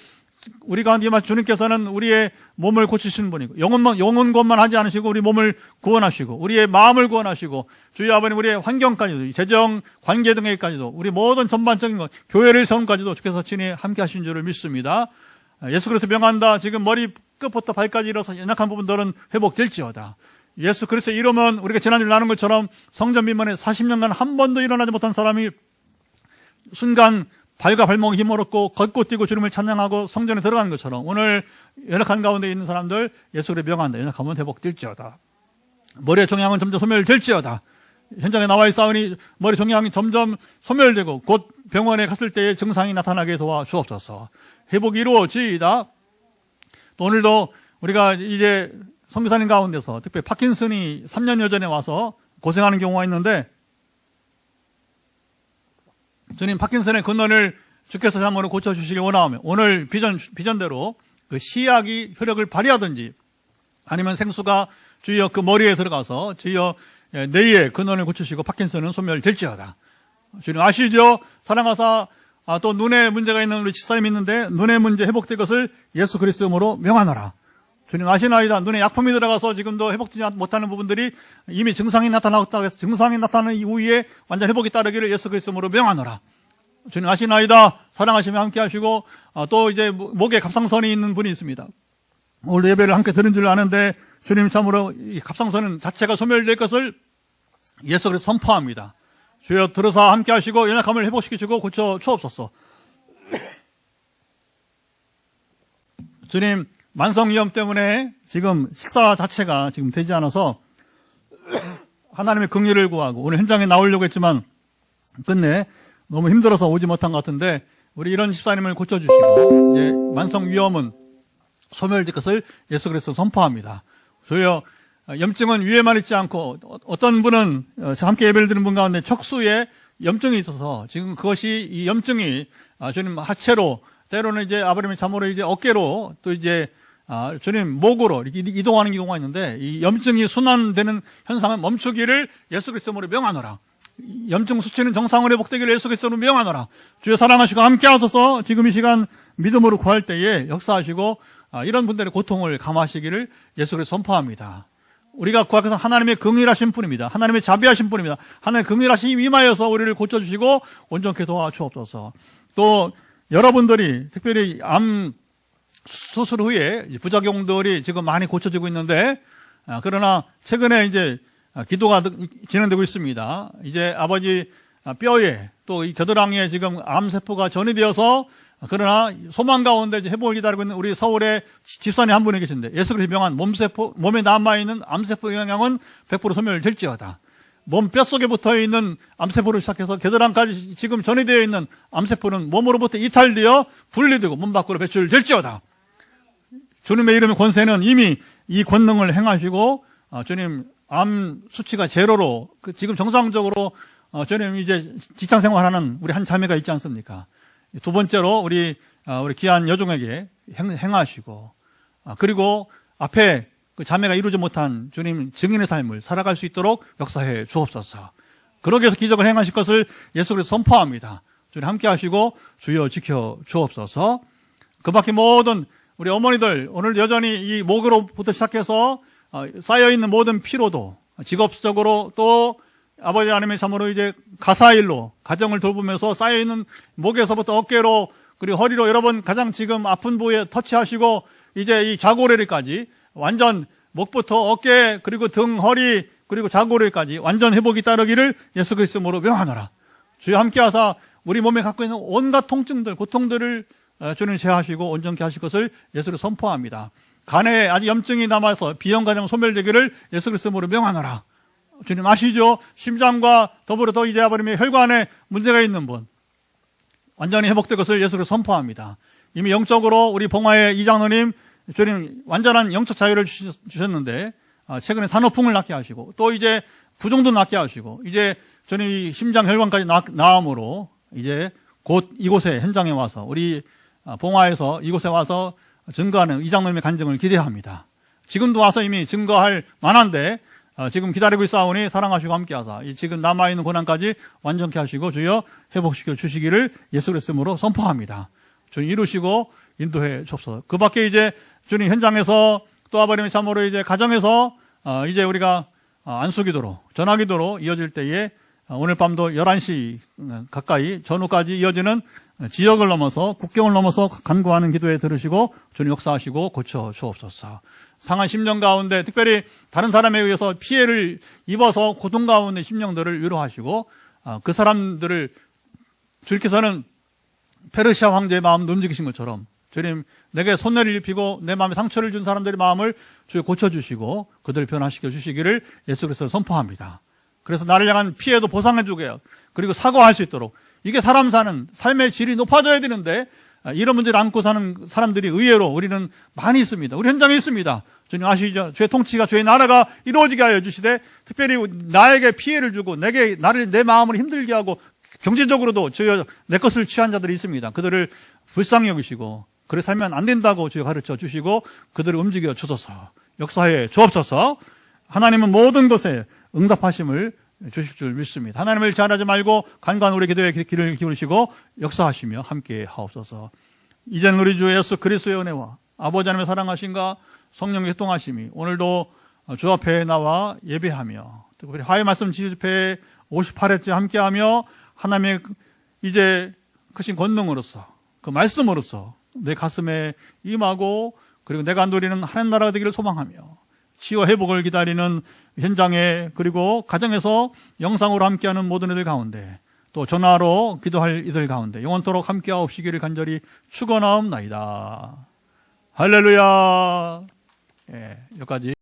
우리 가운데 임하신 주님께서는 우리의 몸을 고치시는 분이고 영혼 것만 하지 않으시고 우리 몸을 구원하시고 우리의 마음을 구원하시고 주의 아버님 우리의 환경까지도 재정 관계 등에까지도 우리 모든 전반적인 것 교회를 세운까지도 주께서 친히 함께 하신 줄을 믿습니다. 예수 그리스도 명한다. 지금 머리 끝부터 발까지 일어서 연약한 부분들은 회복될지어다. 예수 그리스도 이름은 우리가 지난주에 나눈 것처럼 성전 민문에 40년간 한 번도 일어나지 못한 사람이 순간 발과 발목에 힘을 얻고 걷고 뛰고 주님을 찬양하고 성전에 들어가는 것처럼 오늘 연약한 가운데 있는 사람들 예수 그리스도의 명한다. 연약하면 회복될지어다. 머리의 종양은 점점 소멸될지어다. 현장에 나와 있사오니 머리 종양이 점점 소멸되고 곧 병원에 갔을 때의 증상이 나타나게 도와주옵소서. 회복이 이루어지이다. 또 오늘도 우리가 이제 선교사님 가운데서 특별히 파킨슨이 3년여 전에 와서 고생하는 경우가 있는데, 주님 파킨슨의 근원을 주께서 참으로 고쳐주시길 원하오며, 오늘 비전대로 그 시약이 효력을 발휘하든지 아니면 생수가 주여 그 머리에 들어가서 주여 뇌의 근원을 고치시고 파킨슨은 소멸될지어다. 주님 아시죠? 사랑하사 또 눈에 문제가 있는 우리 집사님이 있는데 눈의 문제 회복될 것을 예수 그리스도 이름으로 명하노라. 주님 아시나이다. 눈에 약품이 들어가서 지금도 회복되지 못하는 부분들이 이미 증상이 나타났다고 해서 증상이 나타나는 이후에 완전 회복이 따르기를 예수 그리스도 이름으로 명하노라. 주님 아시나이다. 사랑하시며 함께 하시고 또 이제 목에 갑상선이 있는 분이 있습니다. 오늘 예배를 함께 들은 줄 아는데 주님 참으로 이 갑상선 자체가 소멸될 것을 예수 그리스도 선포합니다. 주여 들어서 함께 하시고 연약함을 회복시키시고 고쳐 주옵소서. 주님 만성위염 때문에 지금 식사 자체가 지금 되지 않아서 하나님의 긍휼을 구하고 오늘 현장에 나오려고 했지만 끝내 너무 힘들어서 오지 못한 것 같은데 우리 이런 집사님을 고쳐주시고 이제 만성위염은 소멸될 것을 예수 그리스도 선포합니다. 주여 염증은 위에만 있지 않고 어떤 분은 함께 예배를 드리는 분 가운데 척수에 염증이 있어서 지금 그것이 이 염증이 주님 하체로 때로는 이제 아버님의 잠으로 이제 어깨로 또 이제 주님 목으로 이렇게 이동하는 경우가 있는데 이 염증이 순환되는 현상은 멈추기를 예수 그리스도로 명하노라. 염증 수치는 정상으로 회복되기를 예수 그리스도로 명하노라. 주여 사랑하시고 함께 하소서. 지금 이 시간 믿음으로 구할 때에 역사하시고 이런 분들의 고통을 감하시기를 예수 그리스도 선포합니다. 우리가 구하께서 하나님의 긍휼하신 분입니다. 하나님의 자비하신 분입니다. 하나님의 긍휼하심이 임하여서 우리를 고쳐주시고 온전케 도와주옵소서. 또 여러분들이 특별히 암 수술 후에 부작용들이 지금 많이 고쳐지고 있는데 그러나 최근에 이제 기도가 진행되고 있습니다. 이제 아버지 뼈에 또 이 겨드랑이에 지금 암세포가 전이되어서 그러나 소망 가운데 이제 회복을 기다리고 있는 우리 서울의 집사님 한 분이 계신데 예수 그리스도 명한 몸에 남아있는 암세포 영향은 100% 소멸될지어다. 몸 뼛속에 붙어있는 암세포를 시작해서 겨드랑이까지 지금 전이되어 있는 암세포는 몸으로부터 이탈되어 분리되고 몸 밖으로 배출될지어다. 주님의 이름의 권세는 이미 이 권능을 행하시고 주님 암 수치가 제로로 지금 정상적으로 주님 이제 직장 생활하는 우리 한 자매가 있지 않습니까? 두 번째로 우리 귀한 여종에게 행하시고 그리고 앞에 그 자매가 이루지 못한 주님 증인의 삶을 살아갈 수 있도록 역사해 주옵소서. 그러기 위해서 기적을 행하실 것을 예수 그리스도 선포합니다. 주님 함께 하시고 주여 지켜 주옵소서. 그 밖에 모든 우리 어머니들 오늘 여전히 이 목으로부터 시작해서 쌓여있는 모든 피로도 직업적으로 또 아버지 하나님의 참으로 이제 가사일로 가정을 돌보면서 쌓여있는 목에서부터 어깨로 그리고 허리로 여러 번 가장 지금 아픈 부위에 터치하시고 이제 이 좌고래리까지 완전 목부터 어깨 그리고 등 허리 그리고 좌고래리까지 완전 회복이 따르기를 예수 그리스도로 명하노라. 주여 함께하사 우리 몸에 갖고 있는 온갖 통증들 고통들을 주님 제하시고 온전케 하실 것을 예수로 선포합니다. 간에 아직 염증이 남아서 비형 과정 소멸되기를 예수 그리스도로 명하노라. 주님 아시죠? 심장과 더불어 더 이제 아버님의 혈관에 문제가 있는 분 완전히 회복될 것을 예수로 선포합니다. 이미 영적으로 우리 봉화의 이장로님 주님 완전한 영적 자유를 주셨는데 최근에 산후풍을 낫게 하시고 또 이제 부종도 낫게 하시고 이제 주님 심장 혈관까지 나음으로 이제 곧 이곳에 현장에 와서 우리 봉화에서 이곳에 와서 증거하는 이장로님의 간증을 기대합니다. 지금도 와서 이미 증거할 만한데 지금 기다리고 있사오니 사랑하시고 함께하사 지금 남아있는 고난까지 완전케 하시고 주여 회복시켜 주시기를 예수 그리스도로 선포합니다. 주님 이루시고 인도해 주옵소서. 그 밖에 이제 주님 현장에서 또 아버님의 참으로 이제 가정에서 이제 우리가 안수기도로 전화기도로 이어질 때에 오늘 밤도 11시 가까이 전후까지 이어지는 지역을 넘어서 국경을 넘어서 간구하는 기도에 들으시고 주님 역사하시고 고쳐 주옵소서. 상한 심령 가운데 특별히 다른 사람에 의해서 피해를 입어서 고통 가운데 심령들을 위로하시고 그 사람들을 주님께서는 페르시아 황제의 마음도 움직이신 것처럼 주님 내게 손해를 입히고 내 마음에 상처를 준 사람들의 마음을 주여 고쳐주시고 그들을 변화시켜 주시기를 예수 그리스도로 선포합니다. 그래서 나를 향한 피해도 보상해주게 해요. 그리고 사과할 수 있도록. 이게 사람 사는 삶의 질이 높아져야 되는데 이런 문제를 안고 사는 사람들이 의외로 우리는 많이 있습니다. 우리 현장에 있습니다. 주님 아시죠? 주의 통치가, 주의 나라가 이루어지게 하여 주시되, 특별히 나에게 피해를 주고 내 마음을 힘들게 하고 경제적으로도 내 것을 취한 자들이 있습니다. 그들을 불쌍히 여기시고 그래 살면 안 된다고 주여 가르쳐 주시고 그들을 움직여 주소서, 역사해 주옵소서. 하나님은 모든 것에 응답하심을 주실 줄 믿습니다. 하나님을 제한하지 말고 간간 우리 기도에 귀를 기울이시고 역사하시며 함께 하옵소서. 이제는 우리 주 예수 그리스도의 은혜와 아버지 하나님의 사랑하심과 성령의 교통하심이 오늘도 주 앞에 나와 예배하며 특별히 화해 말씀 지휘집회 58회째 함께하며 하나님의 이제 크신 권능으로서 그 말씀으로서 내 가슴에 임하고 그리고 내가 누리는 하나님 나라가 되기를 소망하며 치유 회복을 기다리는 현장에 그리고 가정에서 영상으로 함께하는 모든 이들 가운데 또 전화로 기도할 이들 가운데 영원토록 함께하옵시기를 간절히 축원하옵나이다. 할렐루야. 여기까지.